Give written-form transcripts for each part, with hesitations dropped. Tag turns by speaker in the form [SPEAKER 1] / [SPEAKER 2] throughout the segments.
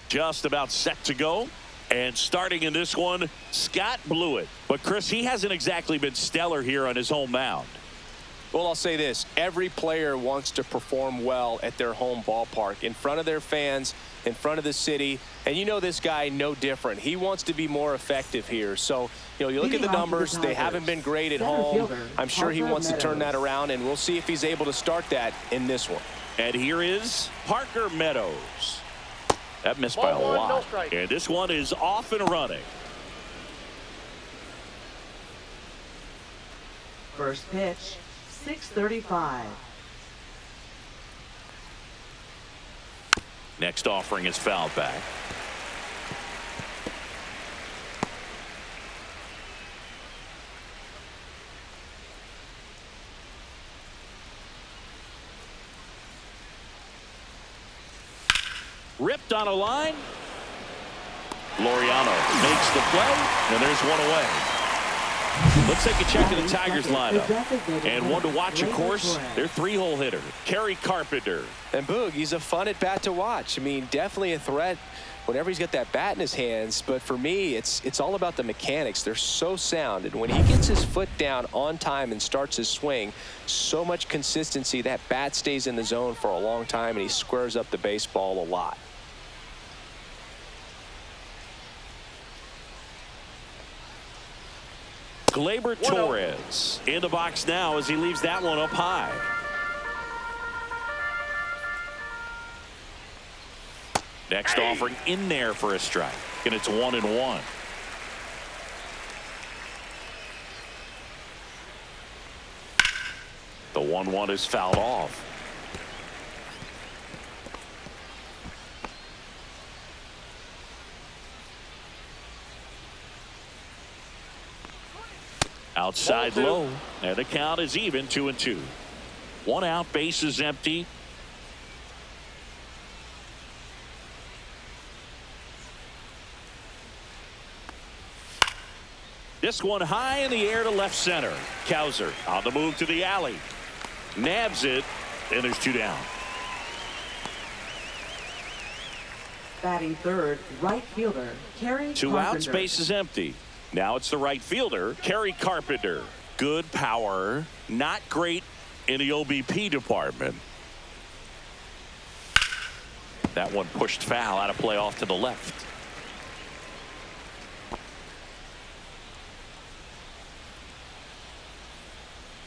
[SPEAKER 1] Just about set to go. And starting in this one, Scott Blewett. But, Chris, he hasn't exactly been stellar here on his home mound.
[SPEAKER 2] Well, I'll say this. Every player wants to perform well at their home ballpark, in front of their fans, in front of the city. And you know this guy no different. He wants to be more effective here. So, you look at the numbers. They haven't been great at home. I'm sure he wants to turn that around, and we'll see if he's able to start that in this one.
[SPEAKER 1] And here is Parker Meadows. That missed by a lot. And this one is off and running.
[SPEAKER 3] First pitch, 6:35.
[SPEAKER 1] Next offering is fouled back. Ripped on a line. Laureano makes the play, and there's one away. Let's take a check of the Tigers lineup. And one to watch, of course, their three-hole hitter, Kerry Carpenter.
[SPEAKER 2] And Boog, he's a fun at bat to watch. I mean, definitely a threat whenever he's got that bat in his hands. But for me, it's all about the mechanics. They're so sound. And when he gets his foot down on time and starts his swing, so much consistency, that bat stays in the zone for a long time, and he squares up the baseball a lot.
[SPEAKER 1] Gleyber Torres in the box now as he leaves that one up high. Next offering in there for a strike, and it's 1-1. The 1-1 is fouled off. Outside low, and the count is even, 2-2. One out, base is empty. This one high in the air to left center. Cowser on the move to the alley. Nabs it, and there's two down.
[SPEAKER 3] Batting third, right fielder, Kerry Carpenter.
[SPEAKER 1] Two outs, base is empty. Now it's the right fielder, Kerry Carpenter. Good power, not great in the OBP department. That one pushed foul, out of play off to the left.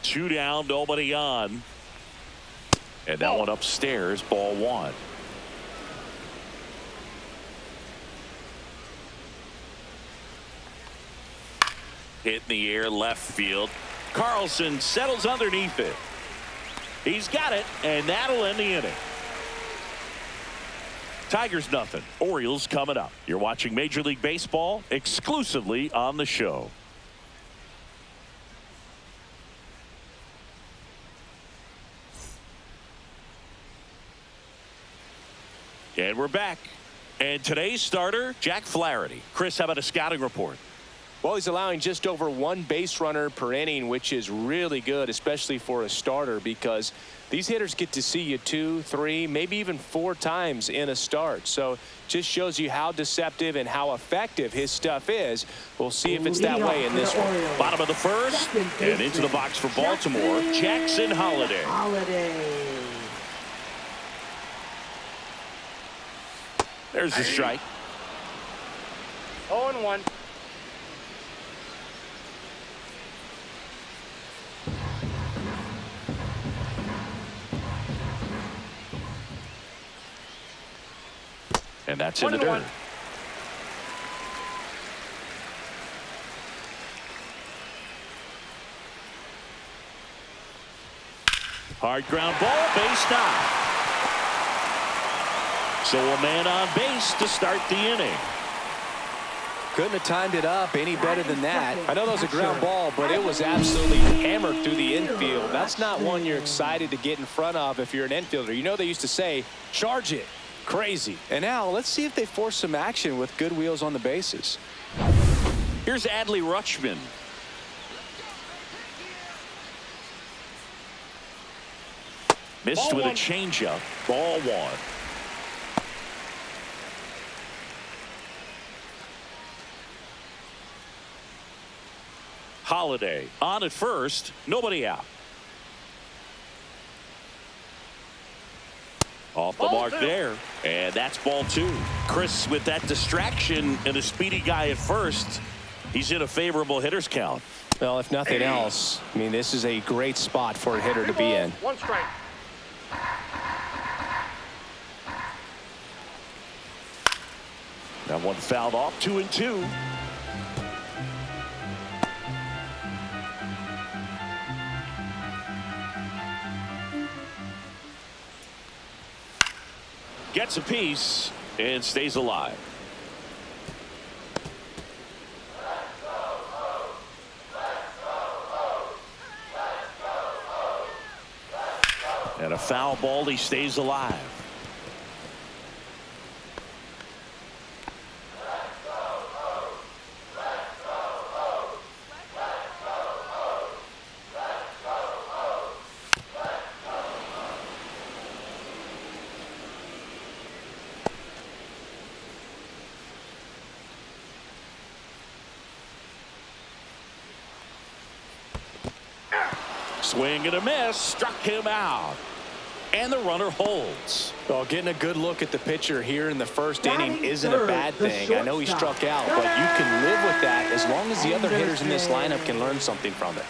[SPEAKER 1] Two down, nobody on. And that one upstairs, ball one. Hit in the air, left field. Carlson settles underneath it. He's got it, and that'll end the inning. Tigers nothing. Orioles coming up. You're watching Major League Baseball exclusively on the show. And we're back. And today's starter, Jack Flaherty. Chris, how about a scouting report?
[SPEAKER 2] Well, he's allowing just over one base runner per inning, which is really good, especially for a starter, because these hitters get to see you 2, 3, maybe even 4 times in a start. So just shows you how deceptive and how effective his stuff is. We'll see if it's that way in this one.
[SPEAKER 1] Bottom of the first, and into the box for Baltimore, Jackson Holliday. There's the strike.
[SPEAKER 4] 0-1.
[SPEAKER 1] And that's in the dirt. Hard ground ball, base knock. So a man on base to start the inning.
[SPEAKER 2] Couldn't have timed it up any better than that. I know that was a ground ball, but it was absolutely hammered through the infield. That's not one you're excited to get in front of if you're an infielder. You know they used to say, charge it. Crazy. And now let's see if they force some action with good wheels on the bases.
[SPEAKER 1] Here's Adley Rutschman. Missed with a changeup. Ball one. Holiday on at first, nobody out. Off the mark there, and that's ball 2. Chris, with that distraction and a speedy guy at first, he's in a favorable hitter's count.
[SPEAKER 2] Well, if nothing else, I mean, this is a great spot for a hitter to be in.
[SPEAKER 4] 1 strike.
[SPEAKER 1] That one fouled off, 2-2. Gets a piece and stays alive. And a foul ball, he stays alive. Swing and a miss, struck him out. And the runner holds.
[SPEAKER 2] Well, getting a good look at the pitcher here in the first inning isn't a bad thing. I know he struck out, but you can live with that as long as the other hitters in this lineup can learn something from it.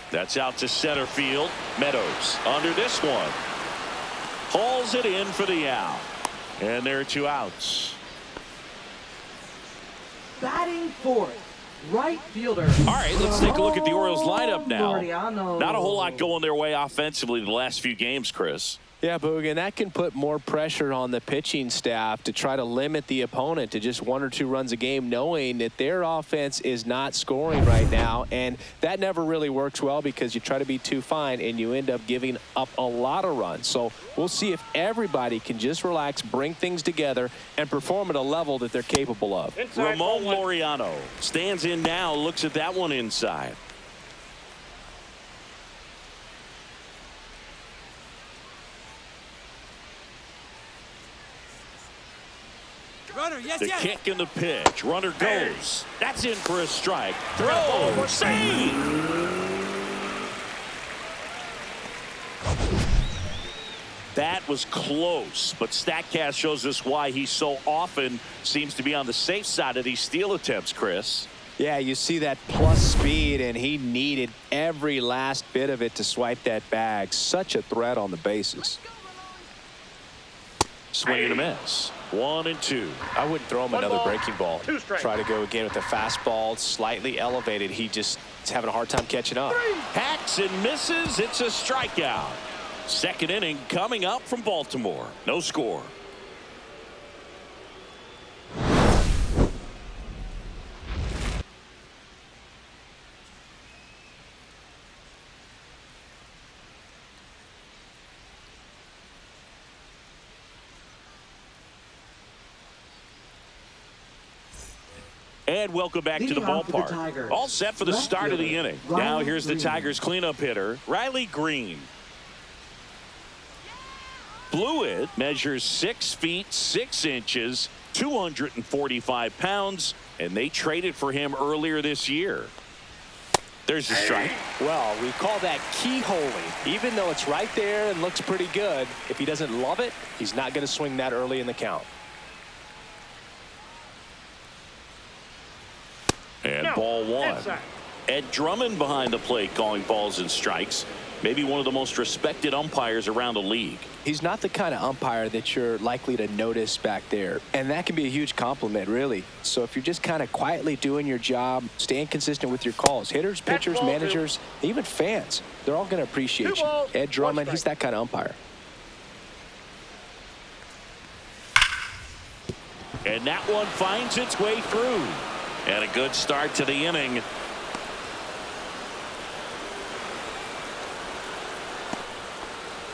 [SPEAKER 1] That's out to center field. Meadows under this one. Hauls it in for the out. And there are 2 outs.
[SPEAKER 3] Batting fourth, right fielder.
[SPEAKER 1] All right, let's take a look at the Orioles lineup now.
[SPEAKER 3] Laureano.
[SPEAKER 1] Not a whole lot going their way offensively the last few games, Chris.
[SPEAKER 2] Yeah, Boog, and that can put more pressure on the pitching staff to try to limit the opponent to just 1 or 2 runs a game, knowing that their offense is not scoring right now. And that never really works well because you try to be too fine and you end up giving up a lot of runs. So we'll see if everybody can just relax, bring things together, and perform at a level that they're capable of.
[SPEAKER 1] Ramon Laureano stands in now, looks at that one inside.
[SPEAKER 4] Runner, yes,
[SPEAKER 1] The kick and the pitch. Runner goes. That's in for a strike. Throw. Save. That was close, but StatCast shows us why he so often seems to be on the safe side of these steal attempts, Chris.
[SPEAKER 2] Yeah, you see that plus speed, and he needed every last bit of it to swipe that bag. Such a threat on the bases.
[SPEAKER 1] Swing and a miss. 1-2.
[SPEAKER 2] I wouldn't throw him
[SPEAKER 4] 1
[SPEAKER 2] another
[SPEAKER 4] ball,
[SPEAKER 2] breaking ball.
[SPEAKER 4] 2 strikes.
[SPEAKER 2] Try to go again with the fastball, slightly elevated. He just is having a hard time catching up.
[SPEAKER 1] Hacks and misses. It's a strikeout. Second inning coming up from Baltimore. No score. And welcome back to the ballpark. All set for the start of the inning. Now here's the Tigers cleanup hitter, Riley Green. Blewett measures 6 feet 6 inches, 245 pounds, and they traded for him earlier this year. There's the strike.
[SPEAKER 2] Well, we call that keyholing. Even though it's right there and looks pretty good, if he doesn't love it, he's not going to swing that early in the count.
[SPEAKER 1] And ball 1. Ed Drummond behind the plate calling balls and strikes. Maybe one of the most respected umpires around the league.
[SPEAKER 2] He's not the kind of umpire that you're likely to notice back there. And that can be a huge compliment, really. So if you're just kind of quietly doing your job, staying consistent with your calls, hitters, pitchers, managers, even fans, they're all going to appreciate you. Ed Drummond, he's that kind of umpire.
[SPEAKER 1] And that one finds its way through. And a good start to the inning.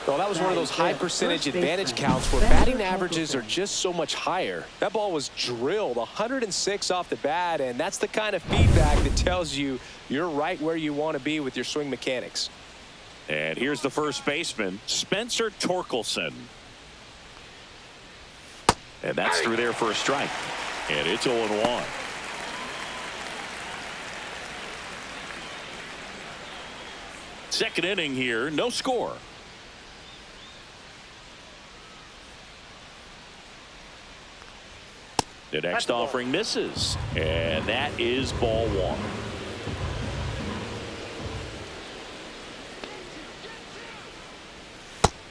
[SPEAKER 2] Well, that was one of those high percentage advantage counts where batting averages are just so much higher. That ball was drilled 106 off the bat, and that's the kind of feedback that tells you you're right where you want to be with your swing mechanics.
[SPEAKER 1] And here's the first baseman, Spencer Torkelson. And that's through there for a strike. And it's 0-1. Second inning here, no score. The next offering misses, and that is ball one.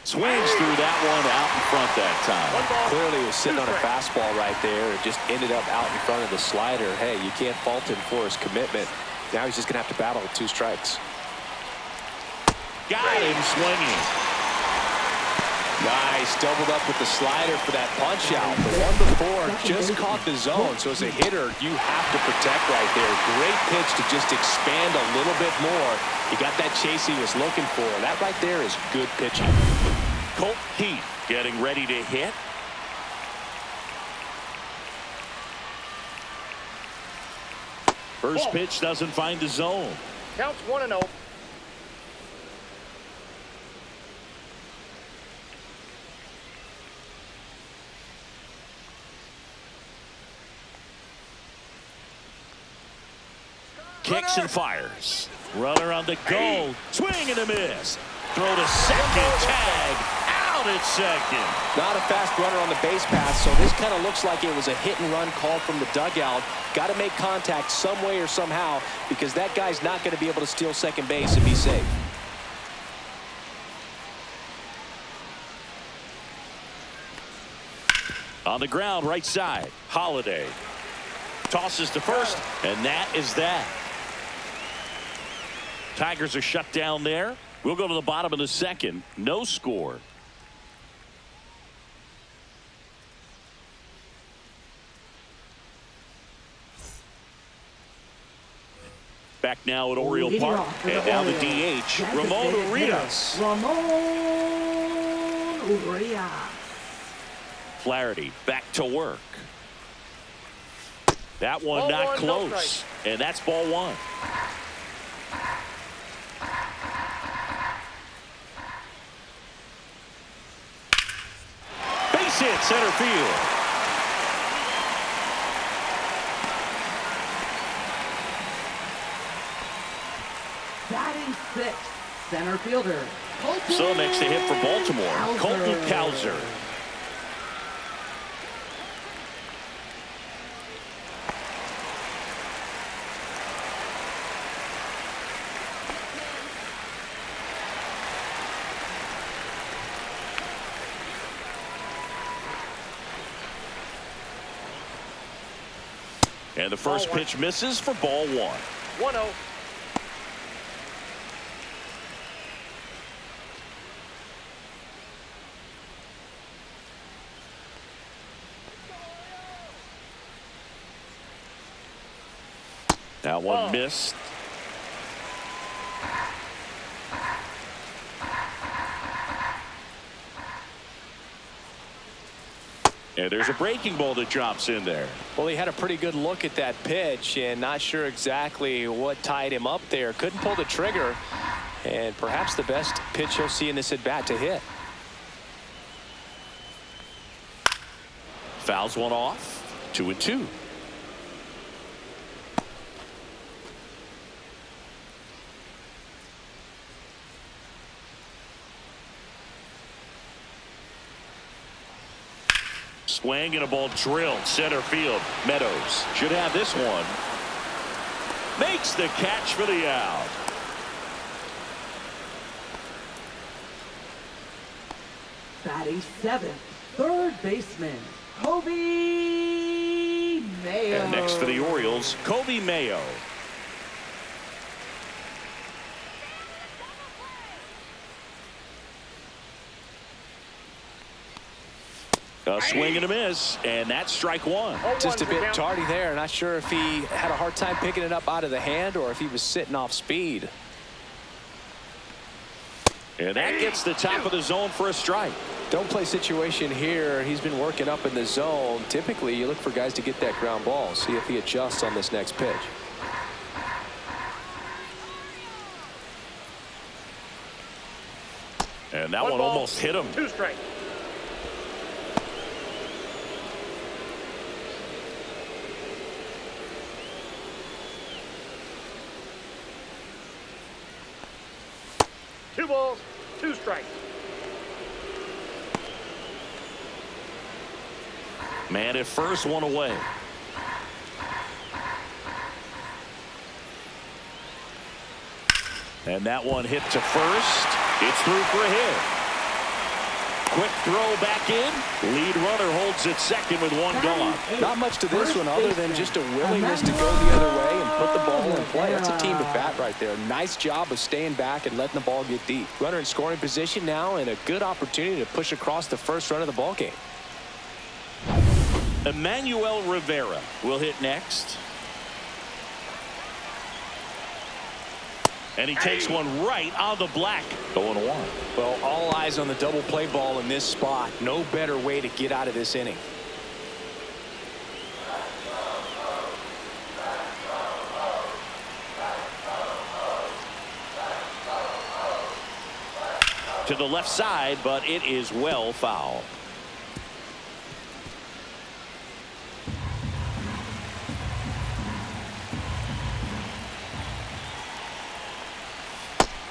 [SPEAKER 1] Swings through that one out in front that time.
[SPEAKER 2] Clearly was sitting on a fastball right there. It just ended up out in front of the slider. Hey, you can't fault him for his commitment. Now he's just going to have to battle with 2 strikes.
[SPEAKER 1] Got him swinging.
[SPEAKER 2] Nice. Doubled up with the slider for that punch out. The one before just caught the zone. So as a hitter, you have to protect right there. Great pitch to just expand a little bit more. He got that chase he was looking for. That right there is good pitching.
[SPEAKER 1] Colt Heath getting ready to hit. First pitch doesn't find the zone.
[SPEAKER 5] Counts 1-0.
[SPEAKER 1] Kicks and fires. Runner on the go. Swing and a miss. Throw to second. Tag. Out at second.
[SPEAKER 2] Not a fast runner on the base pass, so this kind of looks like it was a hit and run call from the dugout. Got to make contact some way or somehow, because that guy's not going to be able to steal second base and be safe.
[SPEAKER 1] On the ground, right side. Holiday tosses to first, and that is that. Tigers are shut down there. We'll go to the bottom of the second. No score. Back now at Oriole Park, and now the DH, Ramon Urias.
[SPEAKER 3] Ramon Urias.
[SPEAKER 1] Flaherty back to work. That one not close, and that's ball one. Base hit, center field.
[SPEAKER 3] Batting 6th, center fielder.
[SPEAKER 1] So makes the hit for Baltimore, Colton Cowser. And the first pitch misses for ball one.
[SPEAKER 5] 1-0.
[SPEAKER 1] That one missed. And there's a breaking ball that drops in there.
[SPEAKER 2] Well, he had a pretty good look at that pitch and not sure exactly what tied him up there. Couldn't pull the trigger, and perhaps the best pitch you'll see in this at bat to hit.
[SPEAKER 1] Fouls one off. 2-2. Swing and a ball drilled center field. Meadows should have this one. Makes the catch for the out.
[SPEAKER 3] Batting 7th, third baseman, Kobe Mayo.
[SPEAKER 1] And next for the Orioles, Kobe Mayo. A swing and a miss, and that's strike one.
[SPEAKER 2] Just a bit tardy there. Not sure if he had a hard time picking it up out of the hand or if he was sitting off speed.
[SPEAKER 1] And that gets the top of the zone for a strike.
[SPEAKER 2] Don't play situation here. He's been working up in the zone. Typically, you look for guys to get that ground ball. See if he adjusts on this next pitch.
[SPEAKER 1] And that one almost hit him.
[SPEAKER 5] 2 strikes. 2 balls, 2 strikes.
[SPEAKER 1] Man at first, 1 away. And that one hit to first. It's through for a hit. Quick throw back in. Lead runner holds it second with 1 gone.
[SPEAKER 2] Not much to this one other than just a willingness to go the other way and put the ball in play. That's a team at bat right there. Nice job of staying back and letting the ball get deep. Runner in scoring position now and a good opportunity to push across the first run of the ball game.
[SPEAKER 1] Emmanuel Rivera will hit next. And he takes one right on the black. 0-1.
[SPEAKER 2] Well, all eyes on the double play ball in this spot. No better way to get out of this inning.
[SPEAKER 1] To the left side, but it is well foul.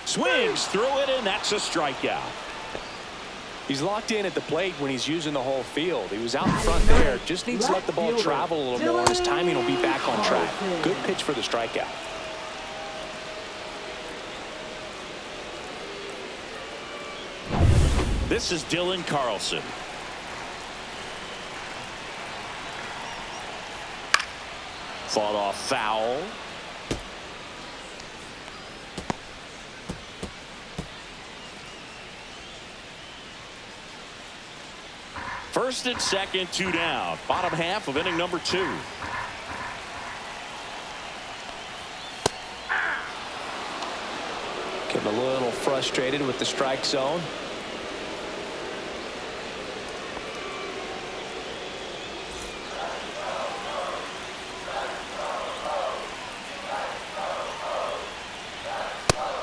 [SPEAKER 1] Swings through it, and that's a strikeout.
[SPEAKER 2] He's locked in at the plate when he's using the whole field. He was out in front there. Just needs to let the ball travel a little more. His timing will be back on track. Good pitch for the strikeout.
[SPEAKER 1] This is Dylan Carlson. Fought off foul. First and second, 2 down. Bottom half of inning number 2.
[SPEAKER 2] Getting a little frustrated with the strike zone.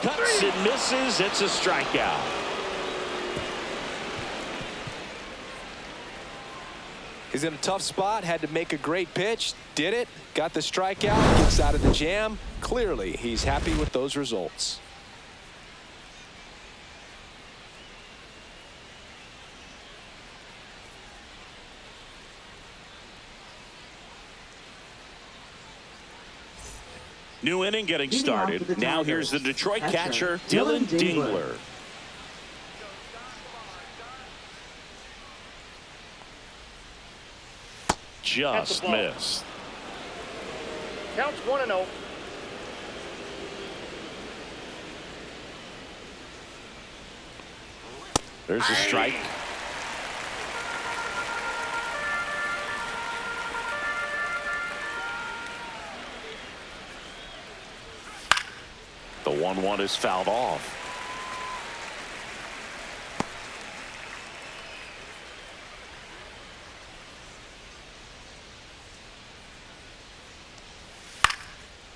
[SPEAKER 1] Cuts and misses. It's a strikeout.
[SPEAKER 2] He's in a tough spot, had to make a great pitch, did it, got the strikeout, gets out of the jam. Clearly, he's happy with those results.
[SPEAKER 1] New inning getting started. Now here's the Detroit catcher, Dylan Dingler. Just missed.
[SPEAKER 5] Counts 1-0.
[SPEAKER 1] There's a strike. The 1-1 is fouled off.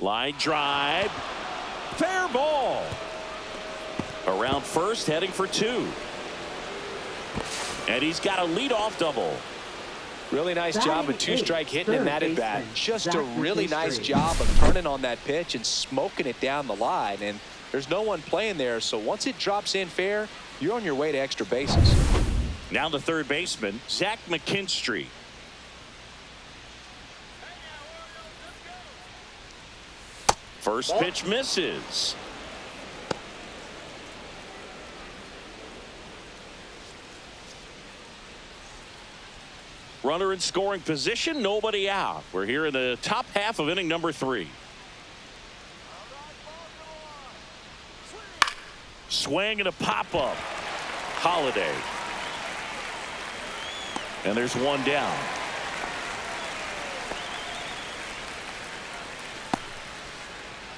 [SPEAKER 1] Line drive. Fair ball. Around first, heading for 2. And he's got a leadoff double.
[SPEAKER 2] Really nice job of 2-strike hitting in that at bat. Just a really nice job of turning on that pitch and smoking it down the line. And there's no one playing there, so once it drops in fair, you're on your way to extra bases.
[SPEAKER 1] Now the third baseman, Zach McKinstry. First pitch misses. Runner in scoring position, nobody out. We're here in the top half of inning number 3. Swing and a pop-up. Holiday. And there's 1 down.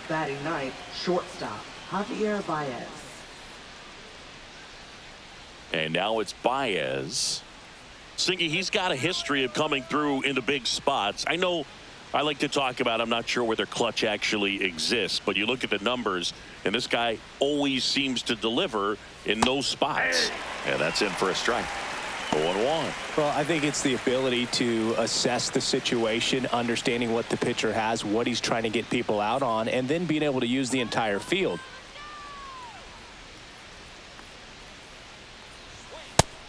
[SPEAKER 3] Batting ninth, shortstop, Javier Baez.
[SPEAKER 1] And now it's Baez. Singy, he's got a history of coming through into big spots. I know I like to talk about, I'm not sure whether clutch actually exists, but you look at the numbers, and this guy always seems to deliver in those spots. And that's in for a strike. 0-1.
[SPEAKER 2] Well, I think it's the ability to assess the situation, understanding what the pitcher has, what he's trying to get people out on, and then being able to use the entire field.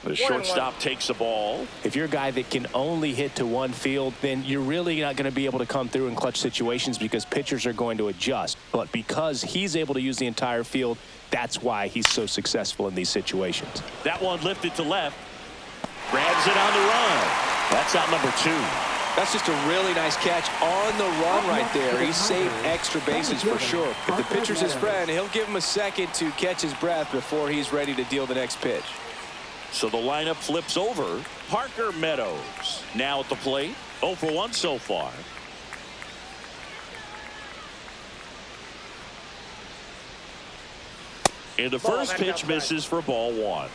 [SPEAKER 1] The shortstop takes the ball.
[SPEAKER 2] If you're a guy that can only hit to one field, then you're really not going to be able to come through in clutch situations because pitchers are going to adjust. But because he's able to use the entire field, that's why he's so successful in these situations.
[SPEAKER 1] That one lifted to left. Grabs it on the run. That's out number 2.
[SPEAKER 2] That's just a really nice catch on the run right there. He saved extra bases for sure. If the pitcher's his friend, he'll give him a second to catch his breath before he's ready to deal the next pitch.
[SPEAKER 1] So the lineup flips over. Parker Meadows now at the plate. 0 for 1 so far. And the first pitch misses for ball 1.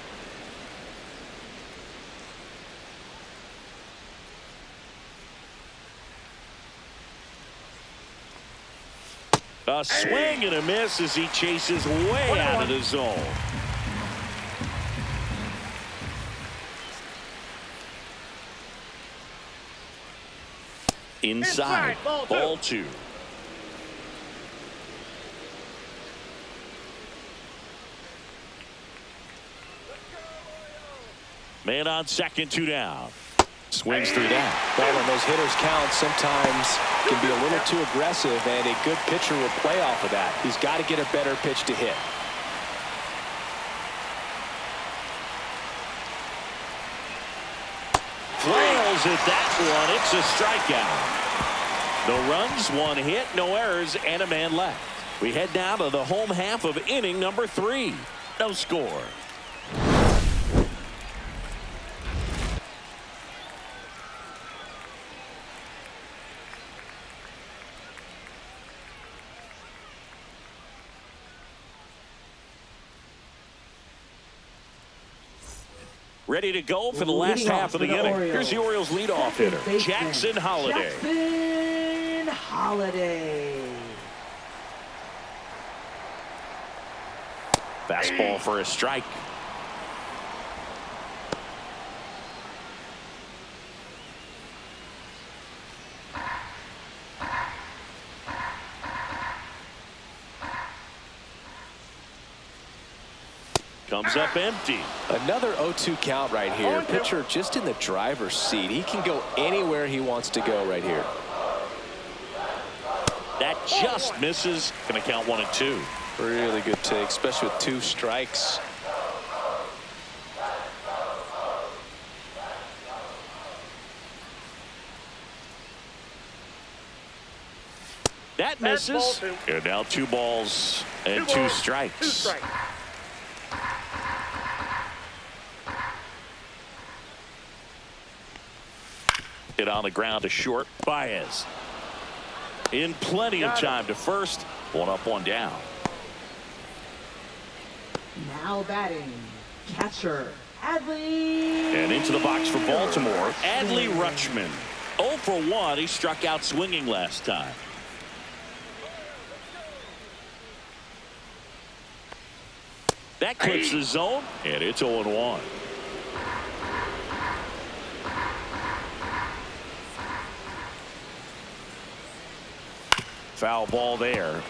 [SPEAKER 1] A swing and a miss as he chases way out of the zone. Inside, ball 2. Man on second, 2 down. Swings through that.
[SPEAKER 2] Well, when those hitters count, sometimes can be a little too aggressive, and a good pitcher will play off of that. He's got to get a better pitch to hit.
[SPEAKER 1] Flails at that one. It's a strikeout. No runs, 1 hit, no errors, and a man left. We head now to the home half of inning number 3. No score. Ready to go for the last half of the inning. Here's the Orioles leadoff hitter, Jackson Holliday.
[SPEAKER 3] Jackson Holliday.
[SPEAKER 1] Fastball for a strike. Comes up empty.
[SPEAKER 2] Another 0-2 count right here. Pitcher just in the driver's seat. He can go anywhere he wants to go right here.
[SPEAKER 1] That just misses. Going to count 1 and 2.
[SPEAKER 2] Really good take, especially with 2 strikes.
[SPEAKER 1] That misses. And now 2 balls and 2 strikes. Hit on the ground to short. Baez in plenty of time to first. 1 up, 1 down.
[SPEAKER 3] Now batting, catcher Adley.
[SPEAKER 1] And into the box for Baltimore, Adley Rutschman. 0 for 1. He struck out swinging last time. That clips the zone, and it's 0-1. Foul ball there.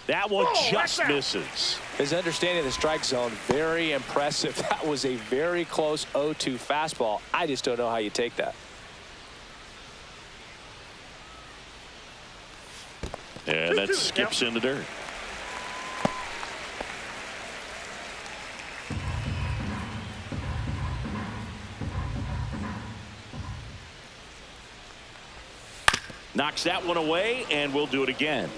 [SPEAKER 1] That one just misses.
[SPEAKER 2] His understanding of the strike zone, very impressive. That was a very close 0-2 fastball. I just don't know how you take that.
[SPEAKER 1] And that skips in the dirt. Knocks that one away, and we'll do it again.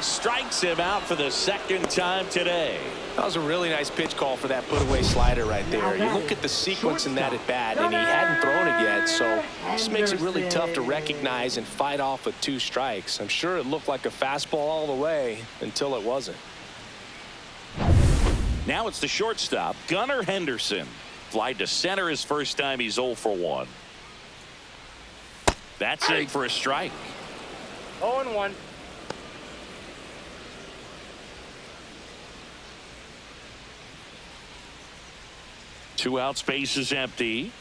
[SPEAKER 1] Strikes him out for the 2nd time today.
[SPEAKER 2] That was a really nice pitch call for that put-away slider right there. You look at the sequence in that at bat, and he hadn't thrown it yet, so this makes it really tough to recognize and fight off with 2 strikes. I'm sure it looked like a fastball all the way until it wasn't.
[SPEAKER 1] Now it's the shortstop, Gunnar Henderson. Fly to center his first time. He's 0 for 1. That's in for a strike.
[SPEAKER 5] 0-1.
[SPEAKER 1] 2 outs, base is empty.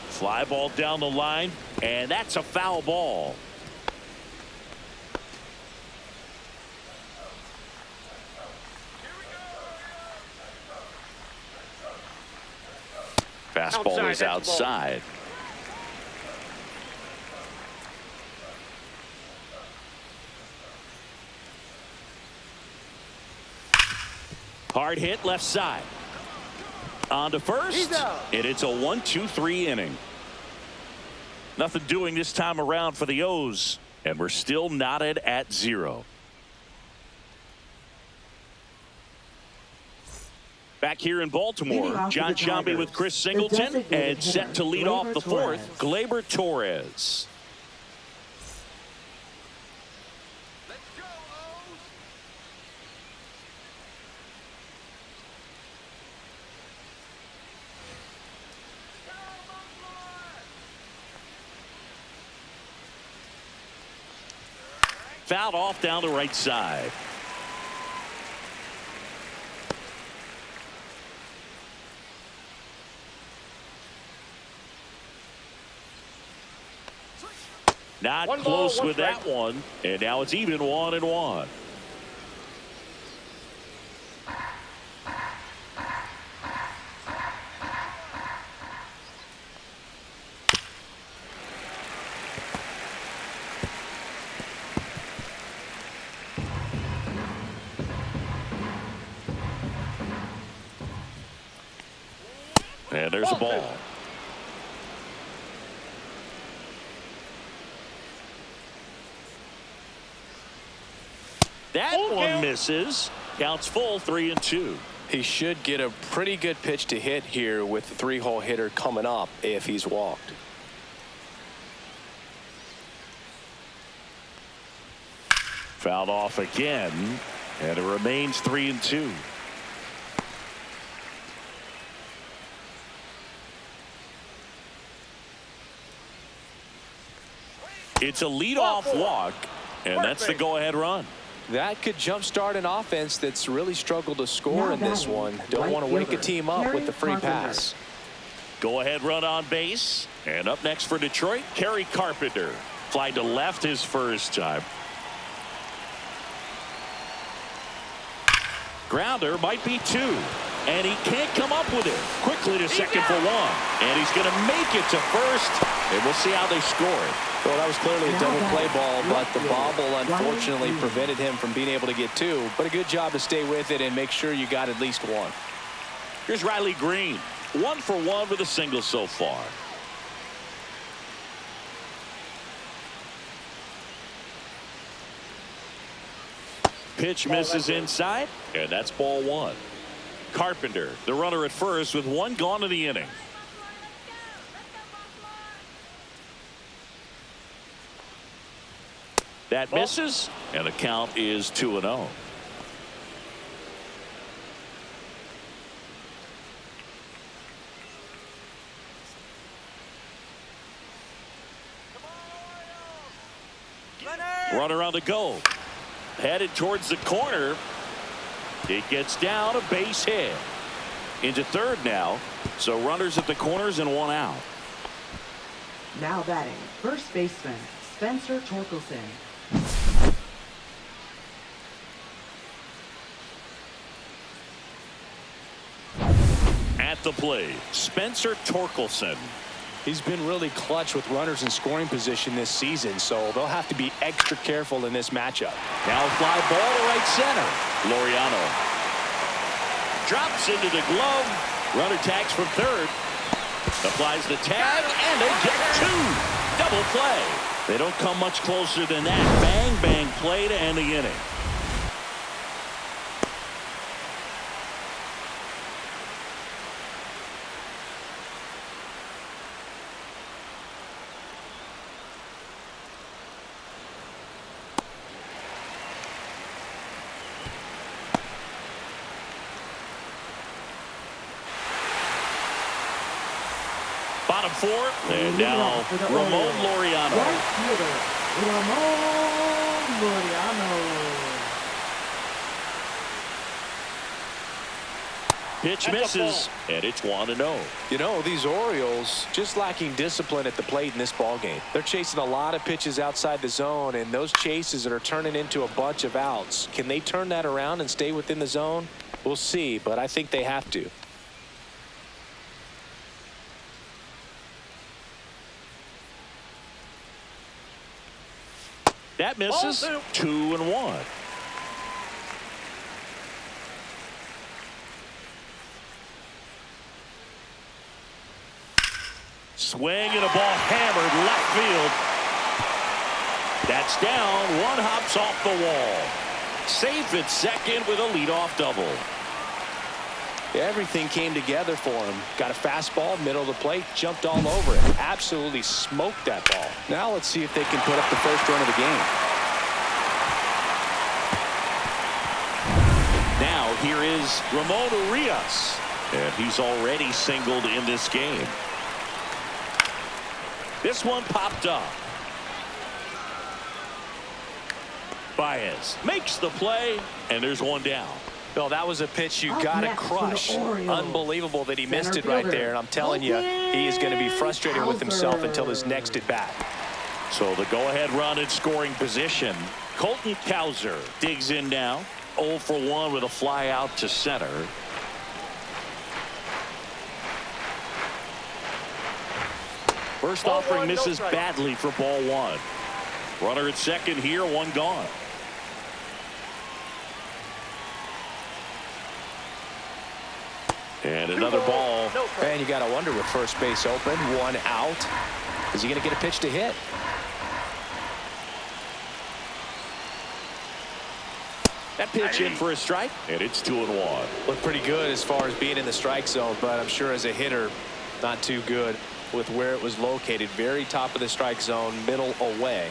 [SPEAKER 1] Fly ball down the line, and that's a foul ball. Fastball is outside. Hard hit left side. On to first, and it's a 1-2-3 inning. Nothing doing this time around for the O's, and we're still knotted at 0. Back here in Baltimore, John Sciambi with Chris Singleton, and set to lead off the 4th, Gleyber Torres. Fouled off down the right side. Not close with that one, and now it's even 1-1. And there's a ball. That one misses. Counts full, 3-2.
[SPEAKER 2] He should get a pretty good pitch to hit here with the 3-hole hitter coming up if he's walked.
[SPEAKER 1] Fouled off again, and it remains 3-2. It's a leadoff walk, and that's the go-ahead run.
[SPEAKER 2] That could jumpstart an offense that's really struggled to score in this one. Don't want to wake a team up with the free pass.
[SPEAKER 1] Go-ahead run on base, and up next for Detroit, Kerry Carpenter. Fly to left his first time. Grounder might be 2, and he can't come up with it. Quickly to second for 1, and he's going to make it to first, and we'll see how they score it.
[SPEAKER 2] Well, that was clearly a double play ball, but the bobble unfortunately prevented him from being able to get 2. But a good job to stay with it and make sure you got at least 1.
[SPEAKER 1] Here's Riley Green, 1 for 1 with a single so far. Pitch misses inside, and that's ball 1. Carpenter, the runner at first, with 1 gone in the inning. That misses, and the count is 2-0. Runner on the go. Headed towards the corner. It gets down, a base hit. Into third now. So runners at the corners and 1 out.
[SPEAKER 3] Now batting, first baseman, Spencer Torkelson.
[SPEAKER 1] At the plate, Spencer Torkelson.
[SPEAKER 2] He's been really clutch with runners in scoring position this season, so they'll have to be extra careful in this matchup.
[SPEAKER 1] Now fly ball to right center. Laureano drops into the glove. Runner tags from third. Applies the tag, and they get 2. Double play. They don't come much closer than that. Bang, bang play to end the inning. Bottom fourth, and
[SPEAKER 3] Leading
[SPEAKER 1] now
[SPEAKER 3] off for the
[SPEAKER 1] Ramon
[SPEAKER 3] Orioles,
[SPEAKER 1] Laureano.
[SPEAKER 3] right fielder, Ramon Laureano.
[SPEAKER 1] Pitch misses, and it's 1-0.
[SPEAKER 2] You know, these Orioles just lacking discipline at the plate in this ballgame. They're chasing a lot of pitches outside the zone, and those chases that are turning into a bunch of outs. Can they turn that around and stay within the zone? We'll see, but I think they have to.
[SPEAKER 1] That misses. 2-1. Swing and a ball hammered left field. That's down. One hops off the wall. Safe at second with a leadoff double.
[SPEAKER 2] Everything came together for him. Got a fastball, middle of the plate, jumped all over it. Absolutely smoked that ball. Now let's see if they can put up the first run of the game.
[SPEAKER 1] Now here is Ramon Urias. And he's already singled in this game. This one popped up. Baez makes the play, and there's one down.
[SPEAKER 2] Bill, that was a pitch you
[SPEAKER 3] Up
[SPEAKER 2] got to
[SPEAKER 3] next for the
[SPEAKER 2] crush.
[SPEAKER 3] Orioles,
[SPEAKER 2] Unbelievable that he missed it
[SPEAKER 3] center
[SPEAKER 2] right
[SPEAKER 3] fielder,
[SPEAKER 2] there. And I'm telling you, he is going to be frustrated with himself until his next at bat.
[SPEAKER 1] So the go-ahead run in scoring position. Colton Cowser digs in now. 0 for 1 with a fly out to center. First
[SPEAKER 5] Ball
[SPEAKER 1] offering
[SPEAKER 5] one, no
[SPEAKER 1] misses
[SPEAKER 5] strike.
[SPEAKER 1] badly for ball one. Runner at second here, one gone. And another ball.
[SPEAKER 5] No strike.
[SPEAKER 2] And you got to wonder, with first base open, one out, is he going to get a pitch to hit?
[SPEAKER 1] That pitch in for a strike, and it's 2-1.
[SPEAKER 2] Looked pretty good as far as being in the strike zone, but I'm sure as a hitter, not too good with where it was located. Very top of the strike zone, middle away.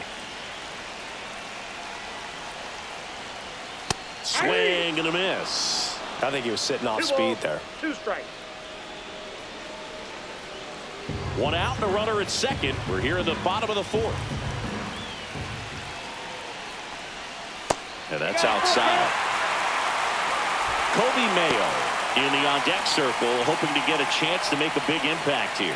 [SPEAKER 1] Swing and a miss.
[SPEAKER 2] I think he was sitting off speed there.
[SPEAKER 5] 2 strikes.
[SPEAKER 1] One out and a runner at second. We're here in the bottom of the fourth. And that's outside. Kobe Mayo in the on-deck circle, hoping to get a chance to make a big impact here.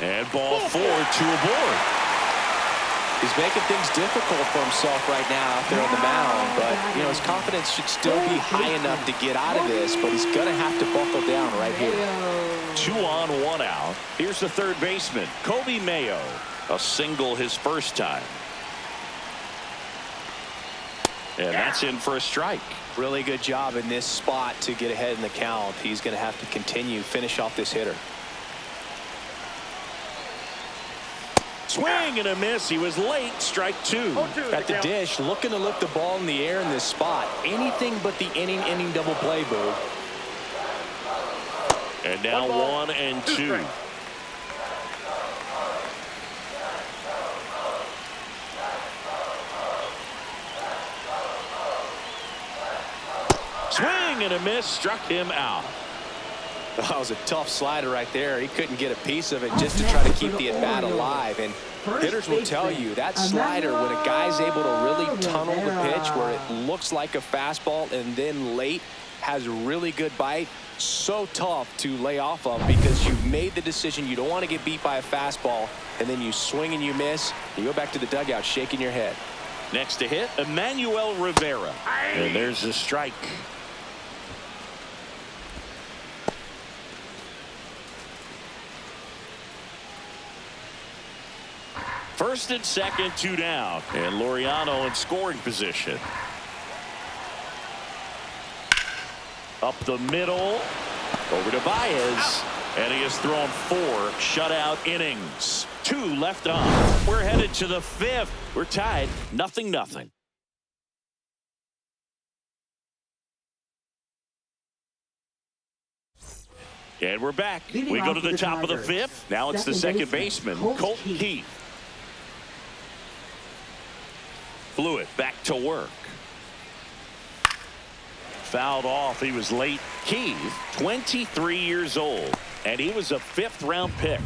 [SPEAKER 1] And ball 4, 2 aboard.
[SPEAKER 2] He's making things difficult for himself right now out there on the mound, but you know, his confidence should still be high enough to get out of this, but he's going to have to buckle down right here.
[SPEAKER 1] 2 on, 1 out. Here's the third baseman, Kobe Mayo. A single his first time. And that's in for a strike.
[SPEAKER 2] Really good job in this spot to get ahead in the count. He's going to have to finish off this hitter.
[SPEAKER 1] Swing and a miss. He was late. Strike 2.
[SPEAKER 2] At the dish, looking to lift the ball in the air in this spot. Anything but the inning double play, Boo.
[SPEAKER 1] And now 1 and 2. Swing and a miss. Struck him out.
[SPEAKER 2] That was a tough slider right there. He couldn't get a piece of it just to try to keep the at-bat alive. And hitters will tell you that slider, when a guy's able to really tunnel the pitch where it looks like a fastball and then late has really good bite, so tough to lay off of because you've made the decision you don't want to get beat by a fastball, and then you swing and you miss. You go back to the dugout shaking your head.
[SPEAKER 1] Next to hit, Emmanuel Rivera. And there's a strike. First and second, 2 down. And Laureano in scoring position. Up the middle. Over to Baez. And he has thrown 4 shutout innings. 2 left on. We're headed to the 5th. We're tied 0-0. And we're back. We go to the top of the 5th. Now it's the second baseman, Colton Keith. Blew it back to work. fouled off. He was late. Keith, 23 years old, and he was a 5th-round pick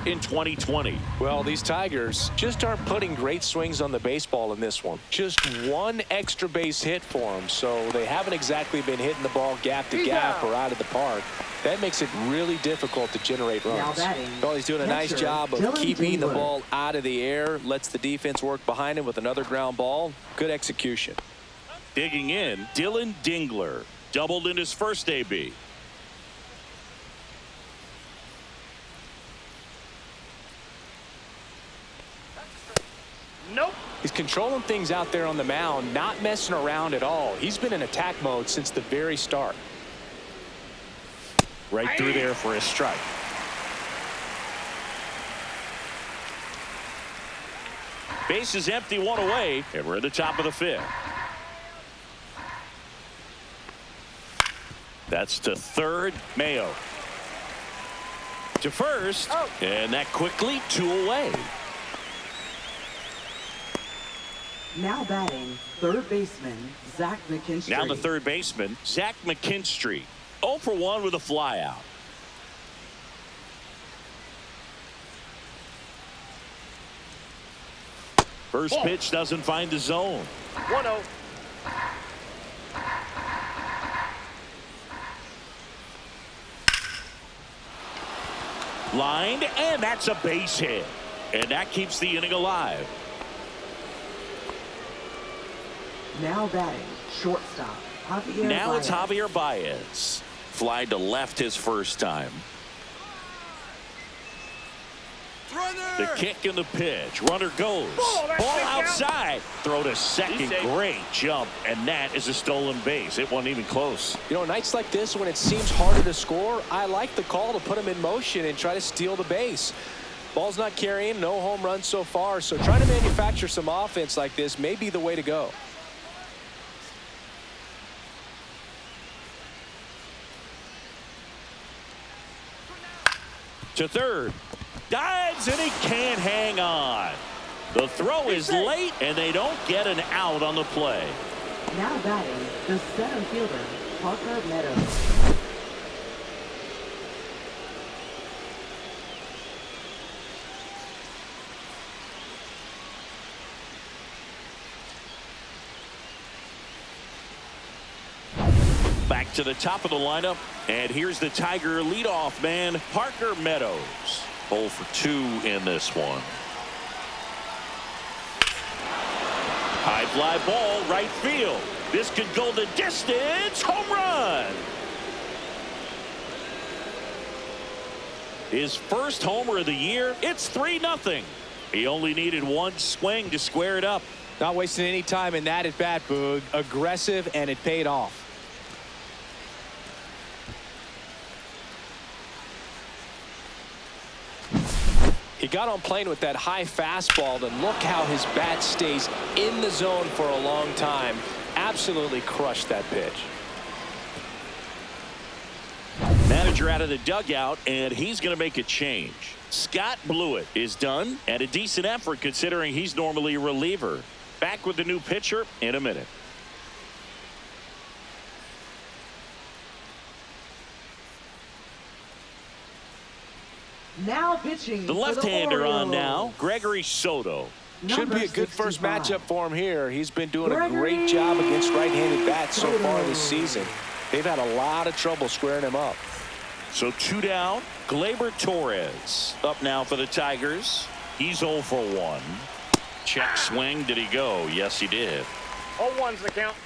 [SPEAKER 1] in 2020.
[SPEAKER 2] Well, these Tigers just aren't putting great swings on the baseball in this one. Just one extra base hit for them, so they haven't exactly been hitting the ball gap to gap or out of the park. That makes it really difficult to generate runs. Well, he's doing a nice job of keeping the ball out of the air, lets the defense work behind him with another ground ball. Good execution.
[SPEAKER 1] Digging in, Dylan Dingler doubled in his first AB.
[SPEAKER 5] Nope.
[SPEAKER 2] He's controlling things out there on the mound, not messing around at all. He's been in attack mode since the very start.
[SPEAKER 1] Right through there for a strike. Base is empty, 1 away, and we're at the top of the 5th. That's to third. Mayo to first, and that quickly 2 away.
[SPEAKER 6] Now batting, third baseman, Zach McKinstry.
[SPEAKER 1] Now the third baseman, Zach McKinstry. 0 for 1 with a flyout. First pitch doesn't find the zone.
[SPEAKER 5] 1-0.
[SPEAKER 1] Lined, and that's a base hit. And that keeps the inning alive.
[SPEAKER 6] Now batting, shortstop, Javier
[SPEAKER 1] Now
[SPEAKER 6] Baez.
[SPEAKER 1] it's Javier Baez. Fly to left his first time. The kick and the pitch. Runner goes. Ball outside. Throw to second. Great jump. And that is a stolen base. It wasn't even close.
[SPEAKER 2] You know, nights like this when it seems harder to score, I like the call to put him in motion and try to steal the base. Ball's not carrying. No home runs so far. So trying to manufacture some offense like this may be the way to go.
[SPEAKER 1] To third. Dives, and he can't hang on. The throw is late, and they don't get an out on the play.
[SPEAKER 6] Now batting, the center fielder, Parker Meadows.
[SPEAKER 1] Back to the top of the lineup, and here's the Tiger leadoff man, Parker Meadows. 0 for 2 in this one. High fly ball, right field. This could go the distance. Home run. His first homer of the year. It's 3-0. He only needed one swing to square it up.
[SPEAKER 2] Not wasting any time in that at bat, Boog. Aggressive, and it paid off. He got on plane with that high fastball, and look how his bat stays in the zone for a long time. Absolutely crushed that pitch.
[SPEAKER 1] Manager out of the dugout, and he's going to make a change. Scott Blewett is done, and a decent effort considering he's normally a reliever. Back with the new pitcher in a minute.
[SPEAKER 6] Now pitching.
[SPEAKER 1] The left-hander on now,
[SPEAKER 6] Orioles.
[SPEAKER 1] Gregory Soto.
[SPEAKER 2] Should
[SPEAKER 6] Number
[SPEAKER 2] be a good first
[SPEAKER 6] 65.
[SPEAKER 2] matchup for him here. He's been doing a
[SPEAKER 6] Gregory
[SPEAKER 2] great job against right-handed bats so far this
[SPEAKER 6] Soto.
[SPEAKER 2] season. They've had a lot of trouble squaring him up.
[SPEAKER 1] So 2 down. Gleyber Torres up now for the Tigers. He's 0 for 1. Check swing. Did he go? Yes, he did.
[SPEAKER 5] 0-1's the count.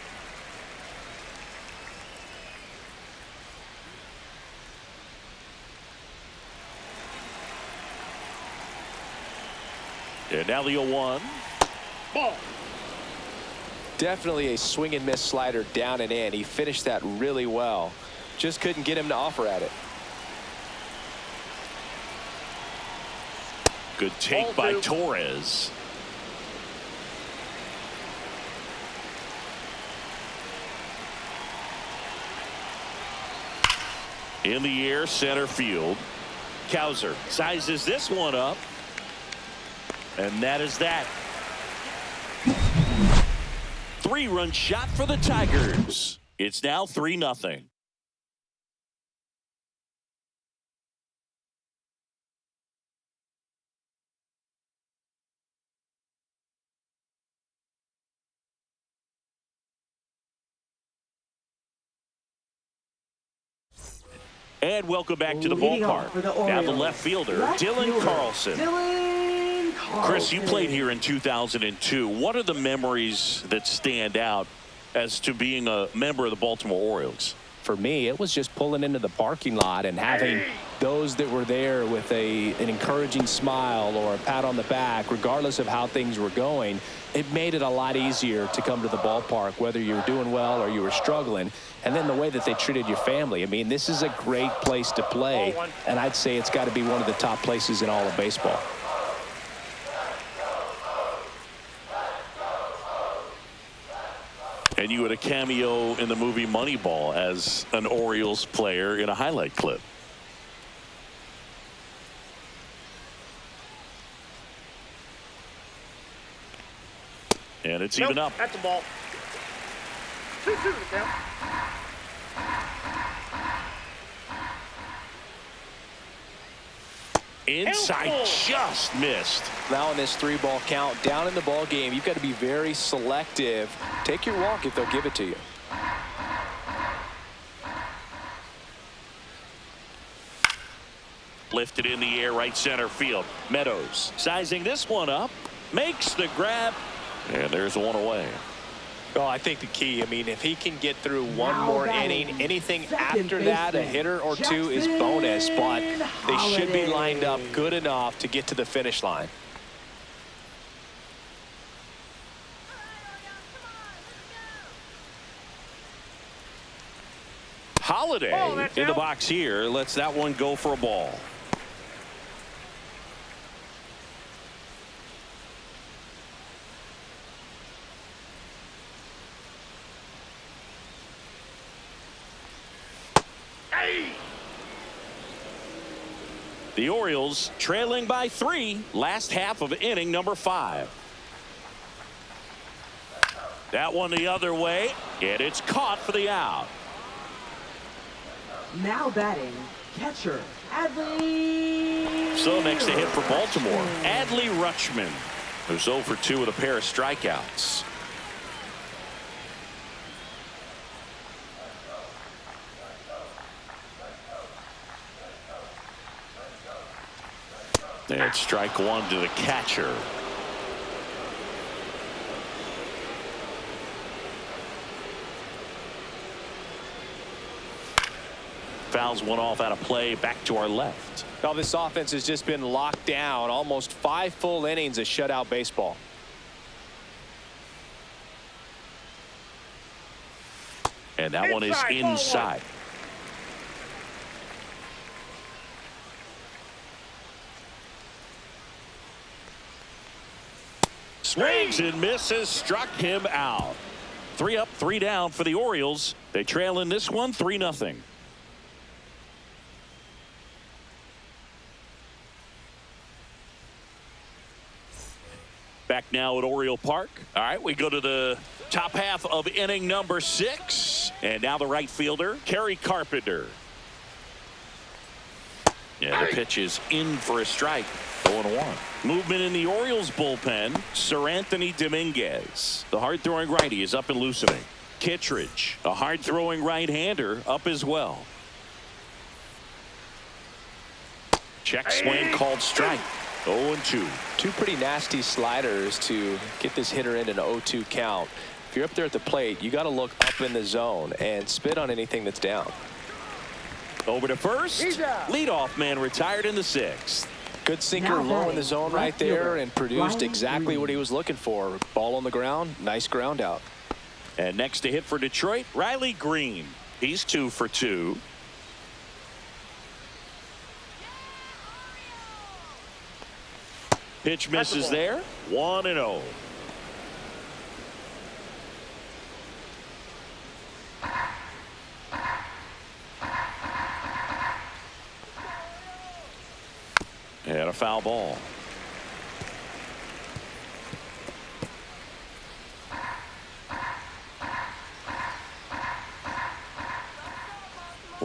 [SPEAKER 1] And now the 0-1.
[SPEAKER 5] Ball.
[SPEAKER 2] Definitely a swing and miss slider down and in. He finished that really well. Just couldn't get him to offer at it.
[SPEAKER 1] Good take by Torres. In the air, center field. Cowser sizes this one up. And that is that. 3-run shot for the Tigers. It's now 3-0. And welcome back to the ballpark. Now the left fielder, Dylan Carlson. Chris, you played here in 2002. What are the memories that stand out as to being a member of the Baltimore Orioles?
[SPEAKER 2] For me, it was just pulling into the parking lot and having those that were there with an encouraging smile or a pat on the back, regardless of how things were going. It made it a lot easier to come to the ballpark, whether you were doing well or you were struggling. And then the way that they treated your family. I mean, this is a great place to play, and I'd say it's got to be one of the top places in all of baseball.
[SPEAKER 1] And you had a cameo in the movie Moneyball as an Orioles player in a highlight clip. And it's even up.
[SPEAKER 5] That's a ball. 2-2 the count.
[SPEAKER 1] Inside, just missed.
[SPEAKER 2] Now in this 3-ball count, down in the ball game, you've got to be very selective. Take your walk if they'll give it to you.
[SPEAKER 1] Lifted in the air, right center field. Meadows sizing this one up, makes the grab, and there's one away.
[SPEAKER 2] Oh, I think the key, I mean, if he can get through one more inning, anything after that, a hitter or two is bonus, but they should be lined up good enough to get to the finish line.
[SPEAKER 1] Holiday in the box here, lets that one go for a ball. The Orioles trailing by 3, last half of inning number 5. That one the other way, and it's caught for the out.
[SPEAKER 6] Now batting, catcher, Adley.
[SPEAKER 1] So next to hit for Baltimore, Adley Rutschman, who's 0 for 2 with a pair of strikeouts. And strike one to the catcher. Fouls one off out of play, back to our left.
[SPEAKER 2] Now this offense has just been locked down, almost 5 full innings of shutout baseball.
[SPEAKER 1] And that one is inside. Swings and misses, struck him out. 3 up, 3 down for the Orioles. They trail in this one 3-0. Back now at Oriole Park. All right, we go to the top half of inning number 6. And now the right fielder, Kerry Carpenter. Yeah, the pitch is in for a strike. 0-1. Movement in the Orioles bullpen. Sir Anthony Dominguez, the hard-throwing righty, is up and loosening. Kittredge, a hard-throwing right-hander, up as well. Check swing called strike. 0-2.
[SPEAKER 2] 2 pretty nasty sliders to get this hitter in an 0-2 count. If you're up there at the plate, you got to look up in the zone and spit on anything that's down.
[SPEAKER 1] Over to first. Leadoff man retired in the 6th.
[SPEAKER 2] Good sinker low in the zone right there and produced exactly what he was looking for. Ball on the ground, nice ground out.
[SPEAKER 1] And next to hit for Detroit, Riley Green. He's 2 for 2. Pitch misses there. 1-0. And a foul ball.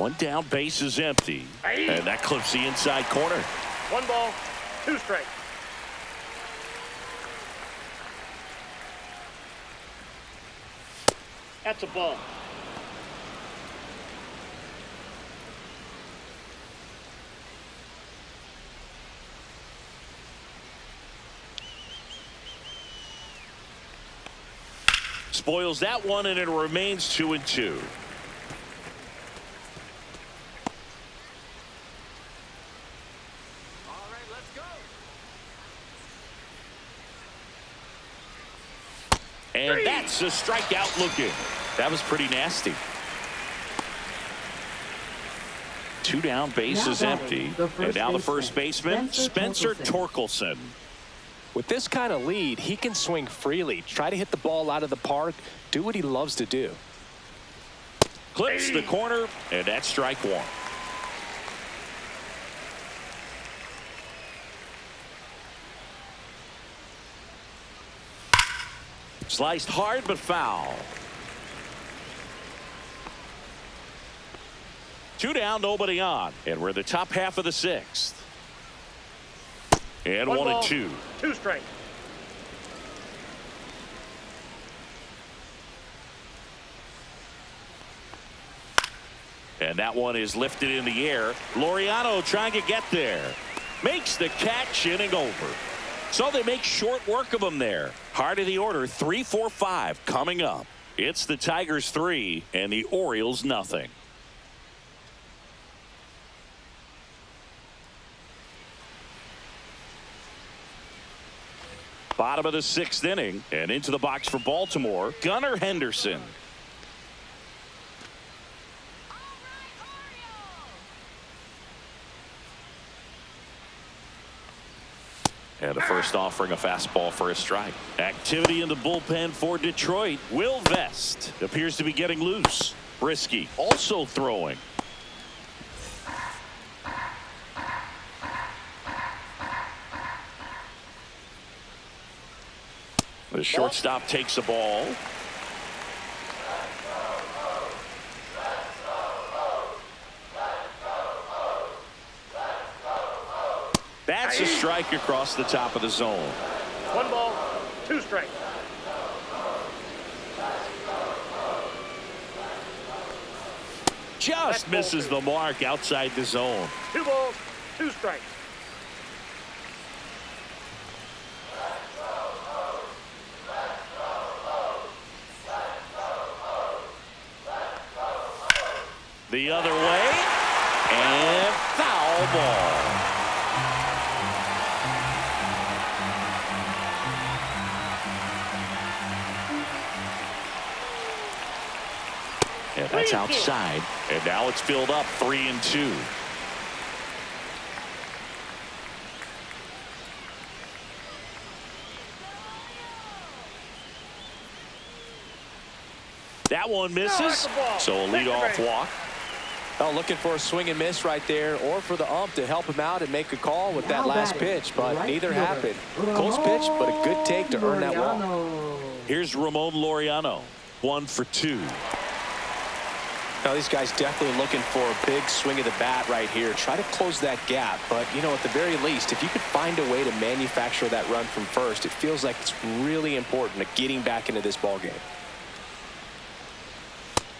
[SPEAKER 1] One down, base is empty. And that clips the inside corner.
[SPEAKER 5] 1 ball, 2 strikes. That's a ball.
[SPEAKER 1] Spoils that one, and it remains 2-2. And that's a strikeout looking. That was pretty nasty. 2 down, base is empty. And now the first baseman, Spencer Torkelson.
[SPEAKER 2] With this kind of lead, he can swing freely, try to hit the ball out of the park, do what he loves to do.
[SPEAKER 1] Clips the corner, and that's strike 1. Sliced hard but foul. 2 down, nobody on. And we're in the top half of the 6th. And 1-2.
[SPEAKER 5] 2 strikes.
[SPEAKER 1] And that one is lifted in the air. Laureano trying to get there. Makes the catch, inning over. So they make short work of him there. Heart of the order, 3, 4, 5 coming up. It's the Tigers 3 and the Orioles nothing. Bottom of the 6th inning, and into the box for Baltimore, Gunnar Henderson. And the first offering, a fastball for a strike. Activity in the bullpen for Detroit. Will Vest appears to be getting loose. Brisky also throwing. The shortstop takes the ball. That's a strike across the top of the zone.
[SPEAKER 5] 1 ball, 2 strikes.
[SPEAKER 1] Just misses the mark outside the zone.
[SPEAKER 5] 2 balls, 2 strikes.
[SPEAKER 1] The other way, and foul ball. And that's outside, and now it's filled up 3-2. That one misses, so a leadoff walk.
[SPEAKER 2] Oh, looking for a swing and miss right there, or for the ump to help him out and make a call with that last pitch, but neither happened. Close pitch, but a good take to earn that walk.
[SPEAKER 1] Here's Ramon Laureano, 1 for 2.
[SPEAKER 2] Now these guys definitely looking for a big swing of the bat right here. Try to close that gap, but you know, at the very least, if you could find a way to manufacture that run from first, it feels like it's really important to getting back into this ball game.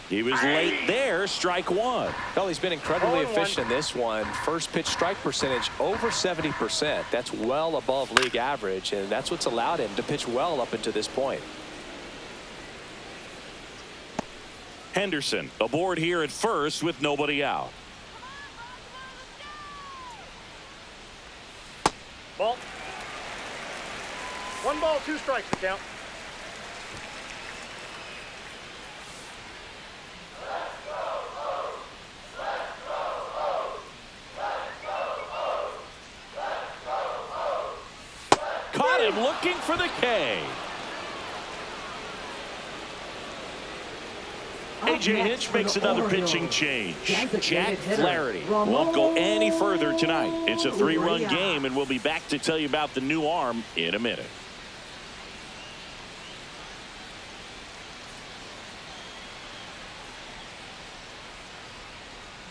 [SPEAKER 1] He was late there, strike 1.
[SPEAKER 2] Well, he's been incredibly efficient in this one. First pitch strike percentage over 70%. That's well above league average, and that's what's allowed him to pitch well up until this point.
[SPEAKER 1] Henderson aboard here at first with nobody out.
[SPEAKER 5] Ball. 1 ball, 2 strikes to count.
[SPEAKER 1] Caught him looking for the K. A.J. Hinch makes another pitching change. Jack Flaherty won't go any further tonight. It's a 3-run game, and we'll be back to tell you about the new arm in a minute.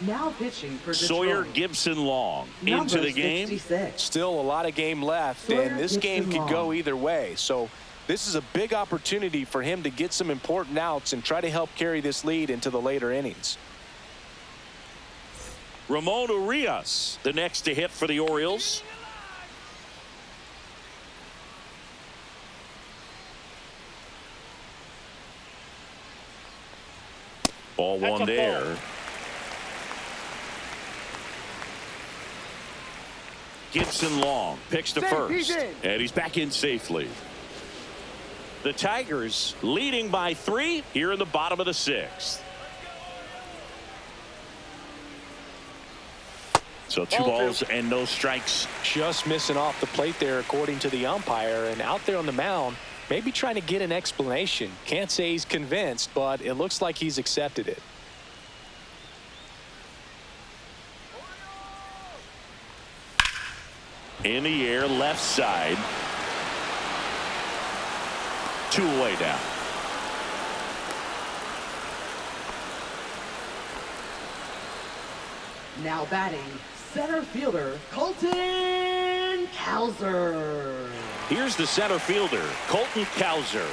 [SPEAKER 6] Now pitching for Detroit.
[SPEAKER 1] Sawyer Gibson Long
[SPEAKER 6] Number
[SPEAKER 1] into the game.
[SPEAKER 6] 66.
[SPEAKER 2] Still a lot of game left,
[SPEAKER 6] Sawyer
[SPEAKER 2] and this game
[SPEAKER 6] Gibson
[SPEAKER 2] could go
[SPEAKER 6] Long.
[SPEAKER 2] either way. So this is a big opportunity for him to get some important outs and try to help carry this lead into the later innings.
[SPEAKER 1] Ramon Urias, the next to hit for the Orioles. Ball
[SPEAKER 5] That's
[SPEAKER 1] one
[SPEAKER 5] a
[SPEAKER 1] there.
[SPEAKER 5] ball.
[SPEAKER 1] Gibson Long picks to first,
[SPEAKER 5] in.
[SPEAKER 1] and he's back in safely. The Tigers leading by 3 here in the bottom of the 6th. So 2 balls and no strikes.
[SPEAKER 2] Just missing off the plate there, according to the umpire, and out there on the mound, maybe trying to get an explanation. Can't say he's convinced, but it looks like he's accepted it.
[SPEAKER 1] In the air, left side. 2 away down.
[SPEAKER 6] Now batting, center fielder Colton Cowser.
[SPEAKER 1] Here's the center fielder, Colton Cowser.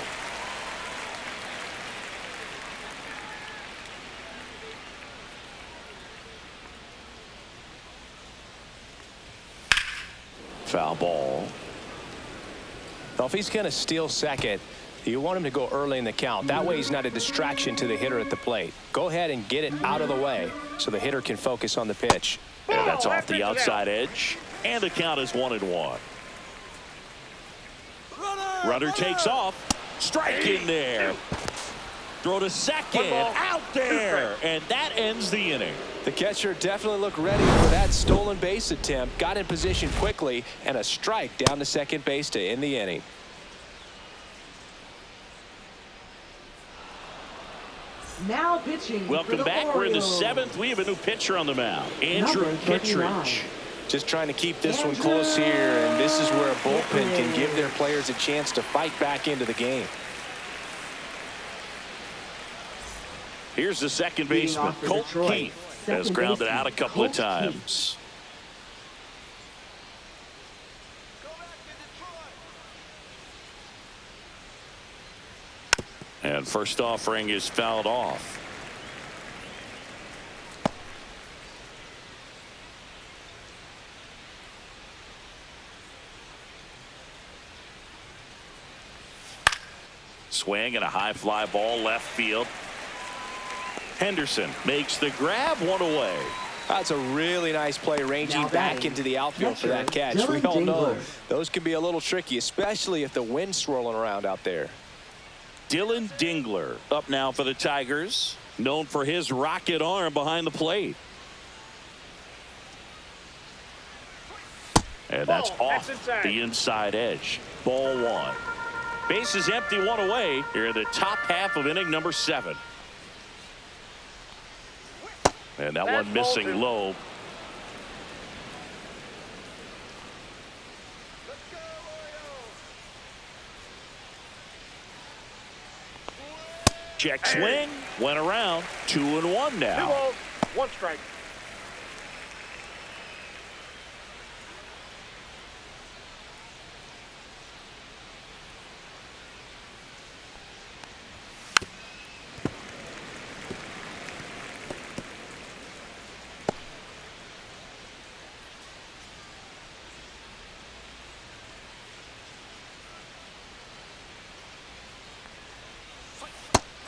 [SPEAKER 1] Foul ball.
[SPEAKER 2] Well, if he's going to steal second, you want him to go early in the count. That way he's not a distraction to the hitter at the plate. Go ahead and get it out of the way so the hitter can focus on the pitch.
[SPEAKER 1] And that's
[SPEAKER 5] Oh,
[SPEAKER 1] off the
[SPEAKER 5] that
[SPEAKER 1] outside edge. And the count is 1-1. Runner takes off. Strike in there. Throw to second.
[SPEAKER 5] One ball,
[SPEAKER 1] Out
[SPEAKER 5] 2
[SPEAKER 1] there.
[SPEAKER 5] strikes.
[SPEAKER 1] And that ends the inning.
[SPEAKER 2] The catcher definitely looked ready for that stolen base attempt. Got in position quickly, and a strike down to second base to end the inning.
[SPEAKER 6] Now pitching for
[SPEAKER 1] Welcome
[SPEAKER 6] the
[SPEAKER 1] back. We're in the
[SPEAKER 6] Orioles.
[SPEAKER 1] 7th. We have a new pitcher on the mound. Andrew
[SPEAKER 6] Number 39.
[SPEAKER 1] Kittredge.
[SPEAKER 2] Just trying to keep this one close here, and this is where a bullpen can give their players a chance to fight back into the game.
[SPEAKER 1] Here's the second
[SPEAKER 6] Leading
[SPEAKER 1] baseman,
[SPEAKER 6] off for
[SPEAKER 1] Colt
[SPEAKER 6] Detroit,
[SPEAKER 1] Keith, has
[SPEAKER 6] second
[SPEAKER 1] grounded
[SPEAKER 6] baseman,
[SPEAKER 1] out a couple of
[SPEAKER 6] Colt Keith.
[SPEAKER 1] times. And first offering is fouled off. Swing and a high fly ball left field. Henderson makes the grab, 1 away.
[SPEAKER 2] That's a really nice play, ranging
[SPEAKER 6] Now
[SPEAKER 2] back
[SPEAKER 6] batting,
[SPEAKER 2] into the outfield for that catch.
[SPEAKER 6] catcher,
[SPEAKER 2] We
[SPEAKER 6] Dylan
[SPEAKER 2] all know
[SPEAKER 6] Dingler.
[SPEAKER 2] those can be a little tricky, especially if the wind's swirling around out there.
[SPEAKER 1] Dylan Dingler up now for the Tigers, known for his rocket arm behind the plate. And that's
[SPEAKER 5] Ball,
[SPEAKER 1] off
[SPEAKER 5] that's inside.
[SPEAKER 1] the inside edge. Ball 1. Base is empty, 1 away here in the top half of inning number 7. And that one missing
[SPEAKER 5] Fastball 2.
[SPEAKER 1] low. Check swing, went around, 2-1
[SPEAKER 5] 2
[SPEAKER 1] now.
[SPEAKER 5] balls, 1 strike.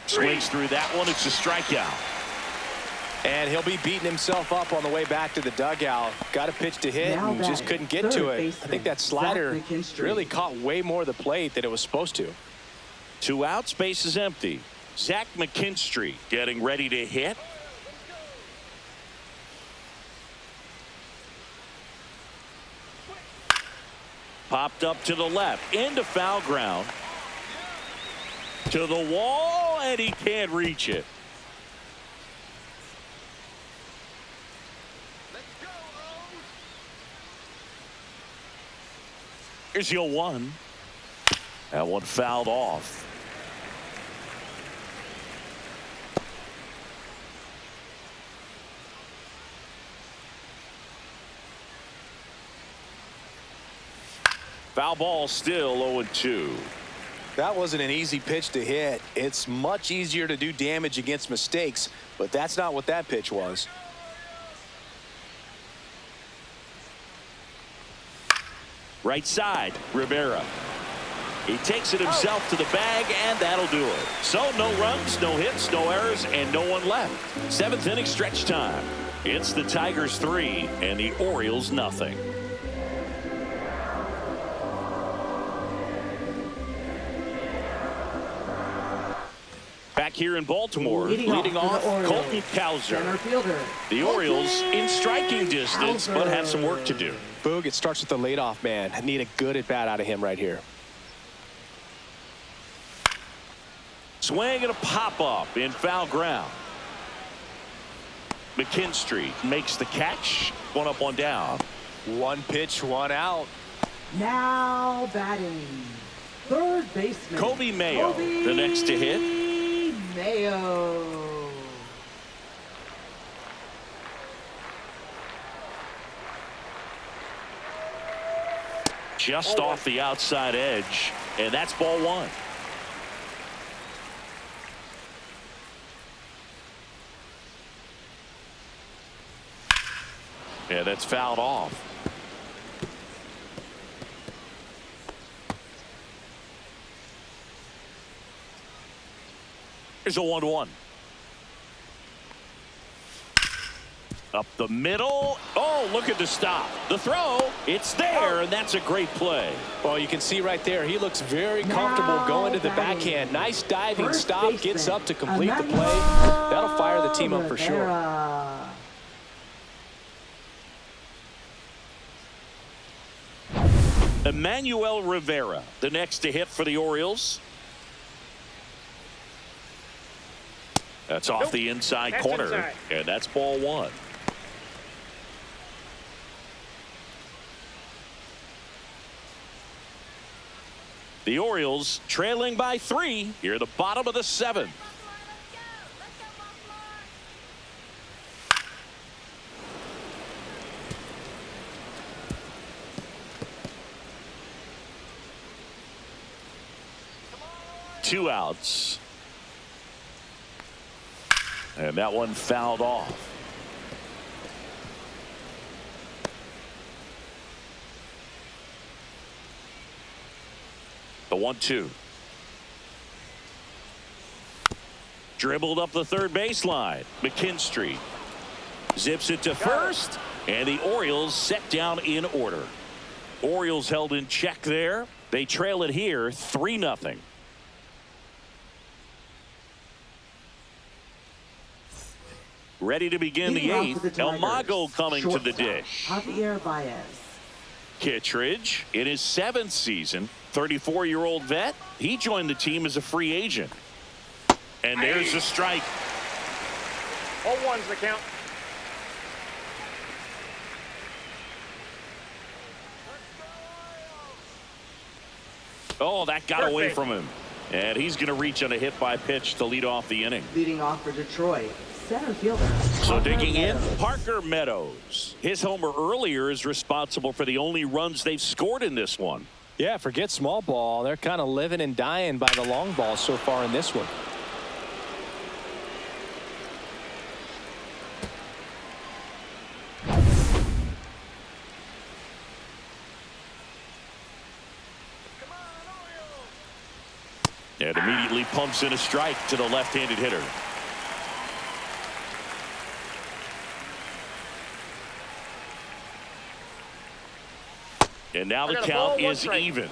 [SPEAKER 1] Swings through that one. It's a strikeout.
[SPEAKER 2] And he'll be beating himself up on the way back to the dugout. Got a pitch to hit
[SPEAKER 6] Now
[SPEAKER 2] and just
[SPEAKER 6] batting,
[SPEAKER 2] couldn't get
[SPEAKER 6] third
[SPEAKER 2] to it. I
[SPEAKER 6] baseman,
[SPEAKER 2] think that
[SPEAKER 6] Zach
[SPEAKER 2] slider
[SPEAKER 6] McKinstry.
[SPEAKER 2] really caught way more of the plate than it was supposed to.
[SPEAKER 1] 2 outs, base is empty. Zach McKinstry getting ready to hit. Popped up to the left, into foul ground. To the wall, and he can't reach it. Here's your 1. That one fouled off. Foul ball, still 0-2.
[SPEAKER 2] That wasn't an easy pitch to hit. It's much easier to do damage against mistakes, but that's not what that pitch was.
[SPEAKER 1] Right side, Rivera. He takes it himself to the bag, and that'll do it. So no runs, no hits, no errors, and no one left. 7th inning stretch time. It's the Tigers 3 and the Orioles nothing. Back here in Baltimore, leading off Colton Cowser.
[SPEAKER 6] Center fielder.
[SPEAKER 1] The Orioles in striking distance, but have some work to do.
[SPEAKER 2] Boog, it starts with the leadoff man. I need a good at-bat out of him right here.
[SPEAKER 1] Swing and a pop-up in foul ground. McKinstry makes the catch. One up, one down.
[SPEAKER 2] One pitch, one out.
[SPEAKER 6] Now batting. Third baseman.
[SPEAKER 1] Kobe Mayo, the next to hit.
[SPEAKER 6] Mayo.
[SPEAKER 1] Just off the outside edge, and that's ball one. Yeah, that's fouled off. Here's a 1-1. Up the middle. Oh, look at the stop. The throw. It's there, and that's a great play.
[SPEAKER 2] Well, you can see right there, he looks very comfortable going to the backhand. Nice diving stop, gets up to complete the play. That'll fire the team up for sure.
[SPEAKER 1] Emmanuel Rivera, the next to hit for the Orioles. That's off the inside corner, and that's ball one. The Orioles trailing by 3 here at the bottom of the 7th. Two outs. And that one fouled off. The 1-2. Dribbled up the third baseline. McKinstry zips it to first, and the Orioles set down in order. Orioles held in check there. They trail it here 3-0. Ready to begin the 8th. El Mago coming to the dish.
[SPEAKER 6] Javier Baez.
[SPEAKER 1] Kittredge in his 7th season. 34-year-old vet. He joined the team as a free agent. And there's a strike.
[SPEAKER 5] 0-1's the count.
[SPEAKER 1] Oh, that got away from him. And he's going to reach on a hit by pitch to lead off the inning.
[SPEAKER 6] Leading off for Detroit. Center fielder.
[SPEAKER 1] So digging in, Parker Meadows. His homer earlier is responsible for the only runs they've scored in this one.
[SPEAKER 2] Yeah, forget small ball. They're kind of living and dying by the long ball so far in this one.
[SPEAKER 1] And immediately pumps in a strike to the left-handed hitter. And now the count is even.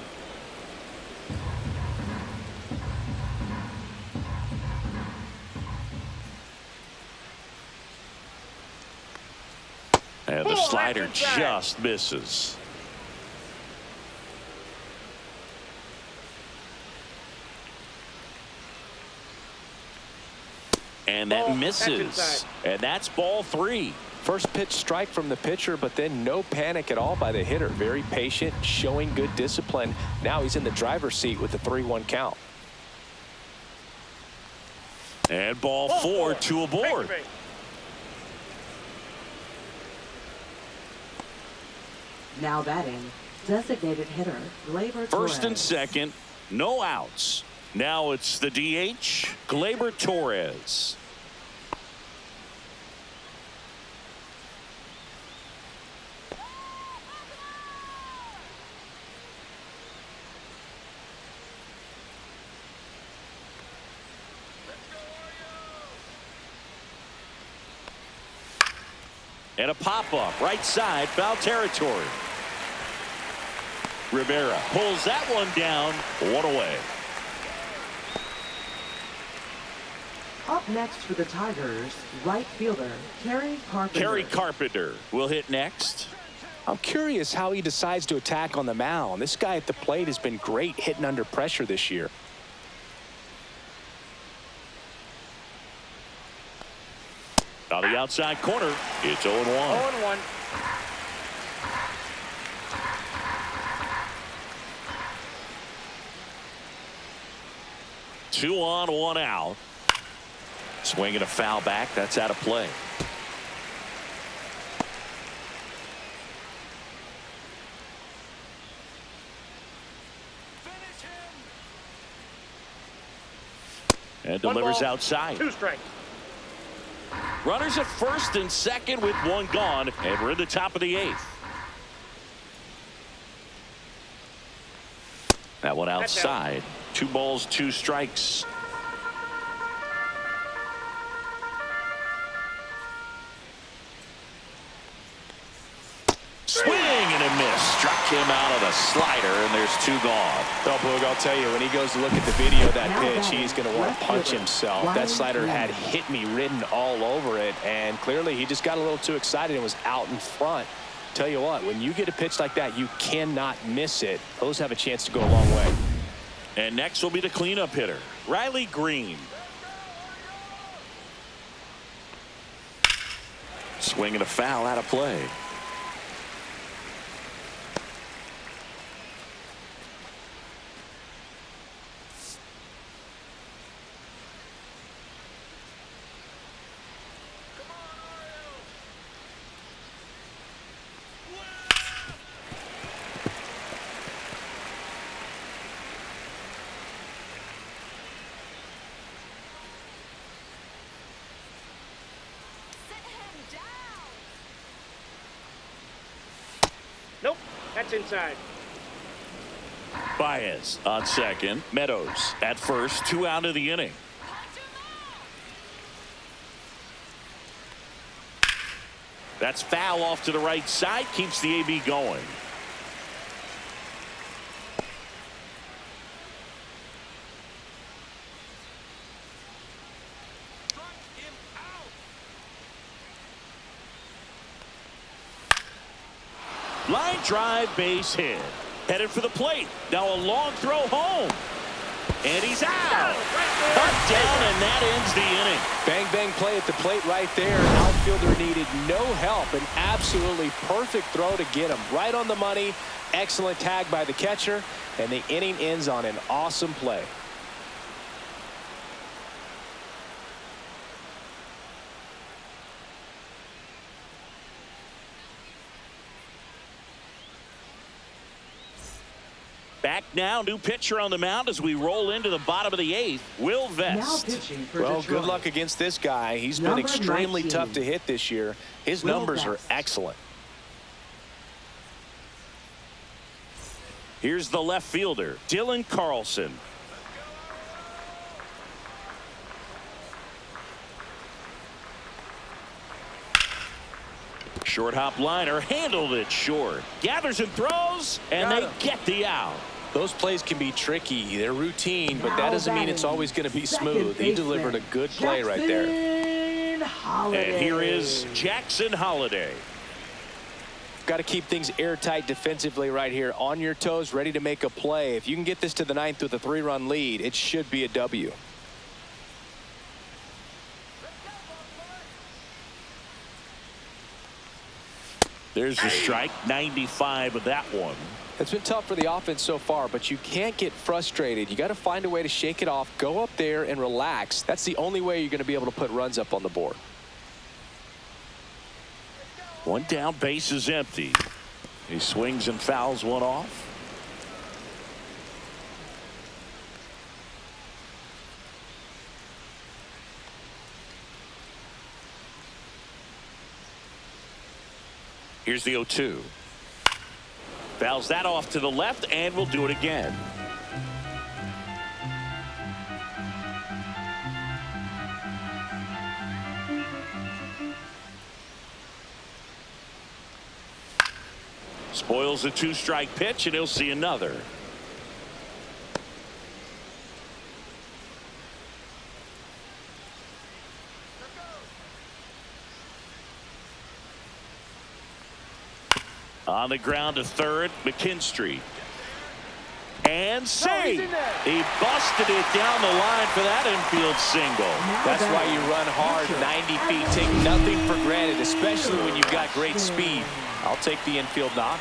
[SPEAKER 1] And the slider just misses. And that misses. And that's ball 3.
[SPEAKER 2] First pitch strike from the pitcher, but then no panic at all by the hitter. Very patient, showing good discipline. Now he's in the driver's seat with the 3-1 count.
[SPEAKER 1] And ball 4, 2 aboard.
[SPEAKER 6] Now batting, Designated hitter, Gleyber
[SPEAKER 1] First and
[SPEAKER 6] Torres.
[SPEAKER 1] second, no outs. Now it's the DH, Gleyber Torres. And a pop-up, right side, foul territory. Rivera pulls that one down, one away.
[SPEAKER 6] Up next for the Tigers, right fielder, Kerry Carpenter.
[SPEAKER 1] Kerry Carpenter will hit next.
[SPEAKER 2] I'm curious how he decides to attack on the mound. This guy at the plate has been great hitting under pressure this year.
[SPEAKER 1] On the outside corner, it's 0-1.
[SPEAKER 5] 0-1.
[SPEAKER 1] Two on, one out. Swinging a foul back. That's out of play. And delivers outside.
[SPEAKER 5] 2 strikes.
[SPEAKER 1] Runners at first and second with one gone, and we're in the top of the 8th. That one outside. 2 balls, 2 strikes. Swing and a miss. Struck him out of the slider, and there's 2 gone.
[SPEAKER 2] Oh, Boog, I'll tell you, when he goes to look at the video of that pitch, he's going to want to punch himself. That slider had hit me written all over it, and clearly he just got a little too excited and was out in front. Tell you what, when you get a pitch like that, you cannot miss it. Those have a chance to go a long way.
[SPEAKER 1] And next will be the cleanup hitter, Riley Green. Swinging a foul out of play.
[SPEAKER 5] Nope, that's inside.
[SPEAKER 1] Baez on second. Meadows at first. 2 out of the inning. That's foul off to the right side. Keeps the AB going. Line drive, base hit. Headed for the plate. Now a long throw home. And he's out. Butt down, and that ends the inning.
[SPEAKER 2] Bang, bang play at the plate right there. Outfielder needed no help. An absolutely perfect throw to get him. Right on the money. Excellent tag by the catcher. And the inning ends on an awesome play.
[SPEAKER 1] Back now, new pitcher on the mound as we roll into the bottom of the 8th. Will Vest.
[SPEAKER 6] Now pitching for
[SPEAKER 2] Well,
[SPEAKER 6] Detroit.
[SPEAKER 2] good luck against this guy. He's been
[SPEAKER 6] Number
[SPEAKER 2] extremely
[SPEAKER 6] 19.
[SPEAKER 2] tough to hit this year. His
[SPEAKER 6] Will
[SPEAKER 2] numbers are
[SPEAKER 6] Vest.
[SPEAKER 2] excellent.
[SPEAKER 1] Here's the left fielder, Dylan Carlson. Short hop liner, handled it short. Gathers and throws, and they get the out.
[SPEAKER 2] Those plays can be tricky. They're routine, but that
[SPEAKER 6] Now
[SPEAKER 2] doesn't mean
[SPEAKER 6] batting,
[SPEAKER 2] it's always going to be
[SPEAKER 6] second
[SPEAKER 2] smooth. He
[SPEAKER 6] baseman,
[SPEAKER 2] delivered a good play right there.
[SPEAKER 6] Jackson Holiday.
[SPEAKER 1] And here is Jackson Holiday.
[SPEAKER 2] Got to keep things airtight defensively right here. On your toes, ready to make a play. If you can get this to the 9th with a 3-run lead, it should be a W.
[SPEAKER 1] There's the strike, 95 of that one.
[SPEAKER 2] It's been tough for the offense so far, but you can't get frustrated. You got to find a way to shake it off, go up there and relax. That's the only way you're going to be able to put runs up on the board.
[SPEAKER 1] One down, base is empty. He swings and fouls one off. Here's the 0-2. Fouls that off to the left, and we'll do it again. Spoils a 2-strike pitch, and he'll see another. On the ground to third, McKinstry. And safe. He busted it down the line for that infield single.
[SPEAKER 2] That's why you run hard 90 feet. Take nothing for granted, especially when you've got great speed. I'll take the infield knock.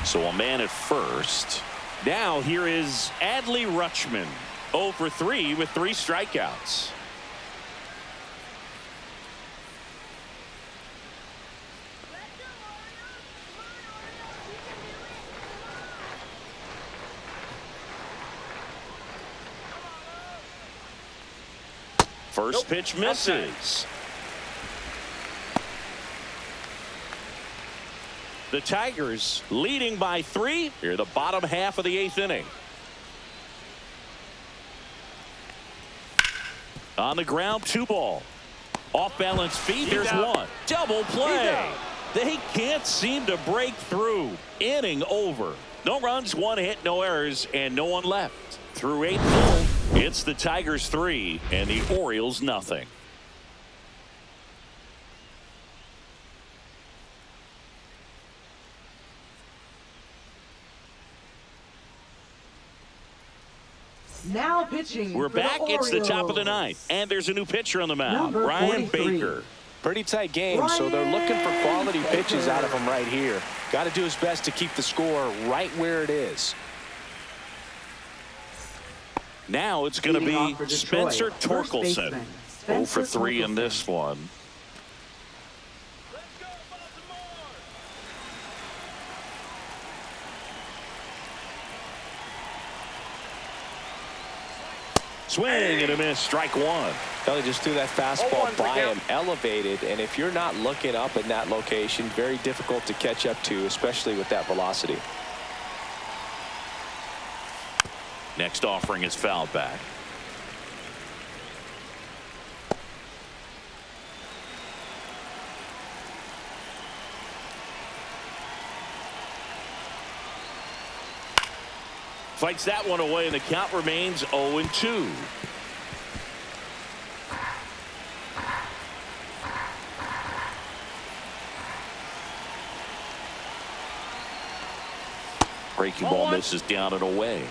[SPEAKER 1] So a man at first. Now here is Adley Rutschman. 0 for 3 with 3 strikeouts. First pitch misses. The Tigers leading by 3 here the bottom half of the 8th inning. On the ground, 2 ball. Off balance feet. There's 1. Double play. They can't seem to break through. Inning over. No runs, 1 hit, no errors, and no one left. Through 8 full, it's the Tigers 3 and the Orioles nothing.
[SPEAKER 6] Now pitching.
[SPEAKER 1] We're back. It's the top of the 9th, and there's a new pitcher on the mound, Ryan Baker.
[SPEAKER 2] Pretty tight game, so they're looking for quality pitches out of him right here. Got to do his best to keep the score right where it is.
[SPEAKER 1] Now it's going to be Spencer Torkelson. 0 for 3 in this one. Swing and a miss, strike 1.
[SPEAKER 2] Kelly just threw that fastball by him, elevated, and if you're not looking up in that location, very difficult to catch up to, especially with that velocity.
[SPEAKER 1] Next offering is fouled back. Fights that one away, and the count remains 0-2. Breaking ball misses down and away.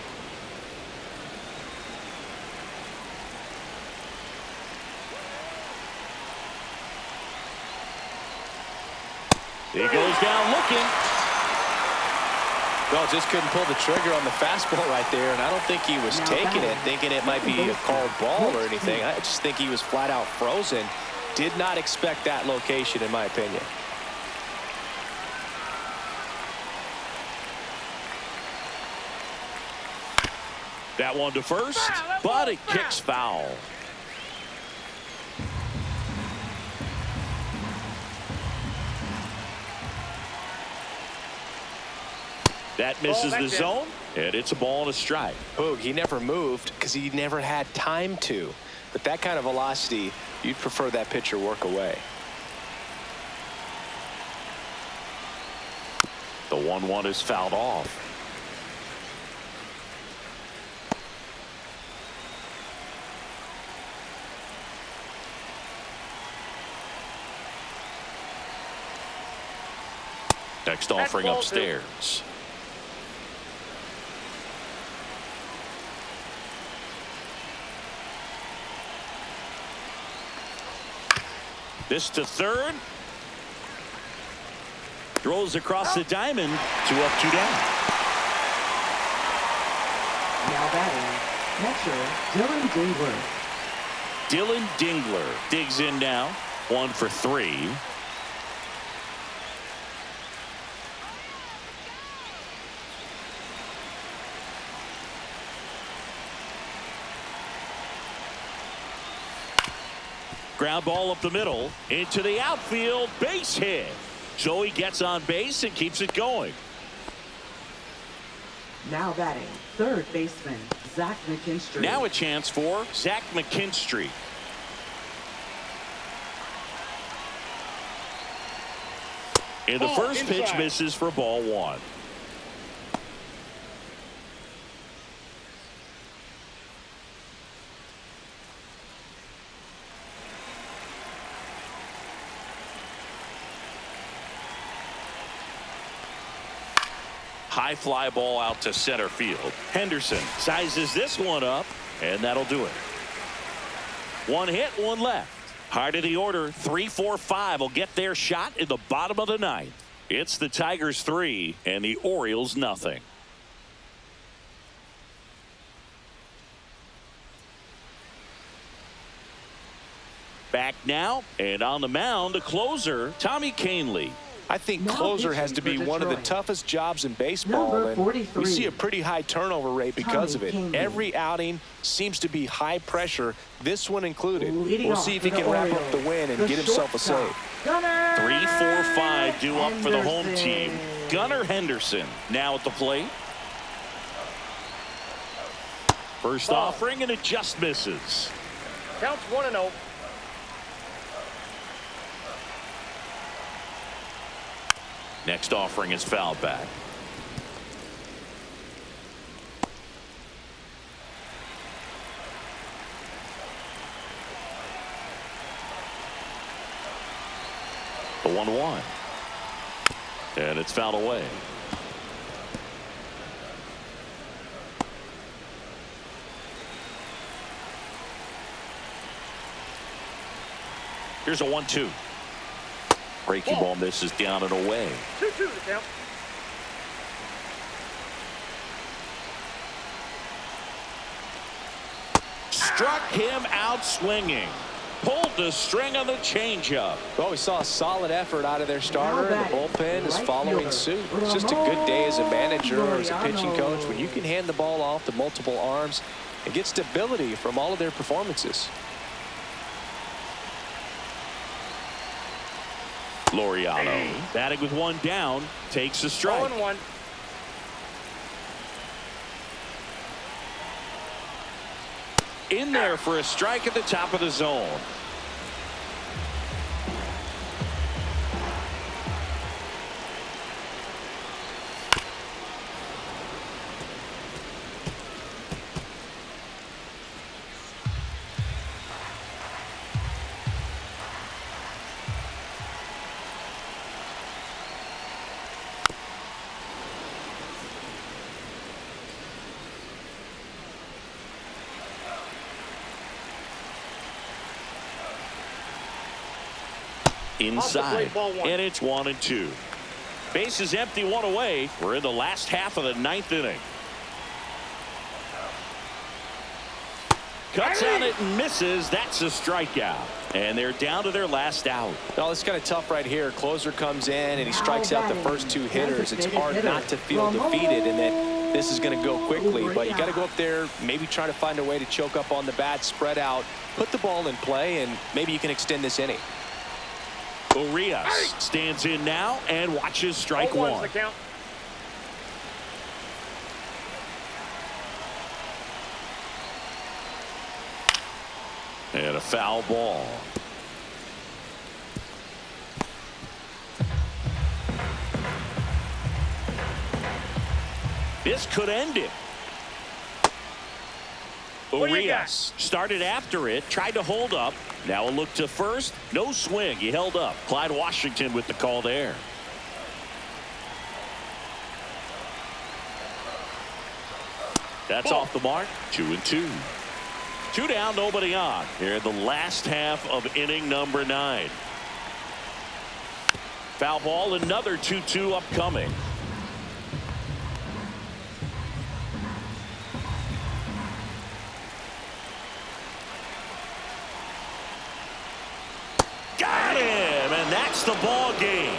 [SPEAKER 1] He goes down looking.
[SPEAKER 2] Well, just couldn't pull the trigger on the fastball right there, and I don't think he was taking it, thinking it might be a called ball or anything. I just think he was flat out frozen. Did not expect that location, in my opinion.
[SPEAKER 1] That one to first, but it kicks foul. That misses the zone, and it's a ball and a strike.
[SPEAKER 2] Boog, he never moved because he never had time to. But that kind of velocity, you'd prefer that pitcher work away.
[SPEAKER 1] The 1-1 is fouled off. Next offering upstairs. This to third. Throws across the diamond. 2 up, 2 down.
[SPEAKER 6] pitcher, Dylan Dingler.
[SPEAKER 1] Dylan Dingler digs in now. 1 for 3. Ground ball up the middle into the outfield, base hit. So he gets on base and keeps it going.
[SPEAKER 6] Now batting, third baseman, Zach McKinstry.
[SPEAKER 1] Now a chance for Zach McKinstry. And the first pitch misses for ball 1. High fly ball out to center field. Henderson sizes this one up, and that'll do it. 1 hit, 1 left. Heart of the order, 3, 4, 5 will get their shot in the bottom of the 9th. It's the Tigers 3 and the Orioles nothing. Back now, and on the mound, the closer, Tommy Kahnle.
[SPEAKER 2] I think
[SPEAKER 6] Now
[SPEAKER 2] closer
[SPEAKER 6] pitching
[SPEAKER 2] has to
[SPEAKER 6] for
[SPEAKER 2] be one of the
[SPEAKER 6] Detroit.
[SPEAKER 2] toughest jobs in baseball,
[SPEAKER 6] Number
[SPEAKER 2] and
[SPEAKER 6] 43.
[SPEAKER 2] we see a pretty high turnover rate because
[SPEAKER 6] Tommy
[SPEAKER 2] of it.
[SPEAKER 6] Kahnle.
[SPEAKER 2] Every outing seems to be high pressure, this one included.
[SPEAKER 6] Leading
[SPEAKER 2] We'll
[SPEAKER 6] off
[SPEAKER 2] see if
[SPEAKER 6] for
[SPEAKER 2] he
[SPEAKER 6] the
[SPEAKER 2] can wrap up
[SPEAKER 6] Orioles,
[SPEAKER 2] the win and
[SPEAKER 6] the
[SPEAKER 2] get himself a
[SPEAKER 6] shortstop,
[SPEAKER 2] save.
[SPEAKER 6] Gunnar
[SPEAKER 1] 3, 4, 5 due up for the home
[SPEAKER 6] Henderson.
[SPEAKER 1] team. Gunnar Henderson now at the plate. First offering, and it just misses.
[SPEAKER 5] Counts 1-0.
[SPEAKER 1] Next offering is fouled back. The 1-1. And it's fouled away. Here's a 1-2. Breaking ball misses down and away.
[SPEAKER 5] 2-2 the count.
[SPEAKER 1] Struck him out swinging. Pulled the string on the changeup.
[SPEAKER 2] Well, we saw a solid effort out of their starter, and the bullpen is
[SPEAKER 6] Right
[SPEAKER 2] following
[SPEAKER 6] fielder,
[SPEAKER 2] suit. It's just a good day as a manager or as a pitching
[SPEAKER 6] Mariano.
[SPEAKER 2] coach when you can hand the ball off to multiple arms and get stability from all of their performances.
[SPEAKER 1] Laureano batting with 1 down, takes a strike.
[SPEAKER 5] 0-1.
[SPEAKER 1] In there for a strike at the top of the zone. Inside,
[SPEAKER 5] ball 1.
[SPEAKER 1] and it's 1-2. Bases empty, 1 away. We're in the last half of the 9th inning. Cuts on it and misses. That's a strikeout. And they're down to their last out.
[SPEAKER 2] Well, it's kind of tough right here. Closer comes in and he strikes out the first 2 hitters. It's hard not to feel defeated and that this is going to go quickly. But you got to go up there, maybe try to find a way to choke up on the bat, spread out, put the ball in play, and maybe you can extend this inning.
[SPEAKER 1] Urias stands in now and watches strike
[SPEAKER 5] 0-1's
[SPEAKER 1] 1.
[SPEAKER 5] the count.
[SPEAKER 1] And a foul ball. This could end it.
[SPEAKER 5] What do you
[SPEAKER 1] Urias started after it, tried to hold up. Now a look to first. No swing. He held up. Clyde Washington with the call there. That's off the mark. 2-2. 2 down, nobody on. Here in the last half of inning number 9. Foul ball, another 2-2 upcoming. That's the ball game.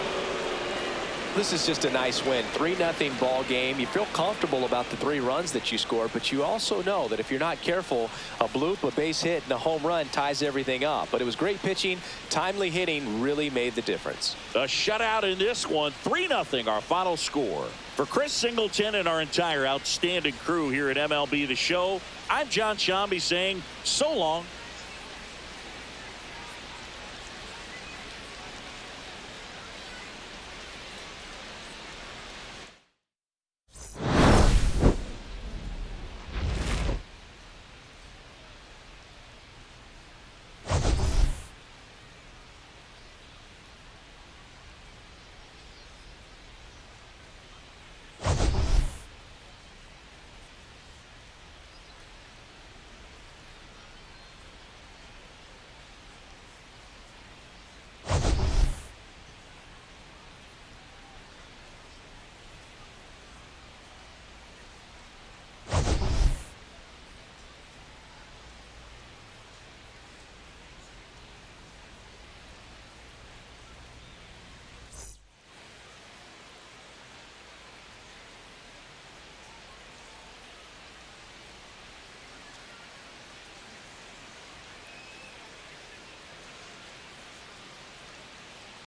[SPEAKER 2] This is just a nice win. 3-0 ball game. You feel comfortable about the 3 runs that you scored, but you also know that if you're not careful, a bloop, a base hit, and a home run ties everything up. But it was great pitching. Timely hitting really made the difference.
[SPEAKER 1] A shutout in this one. 3-0 our final score. For Chris Singleton and our entire outstanding crew here at MLB The Show, I'm John Shambi saying so long.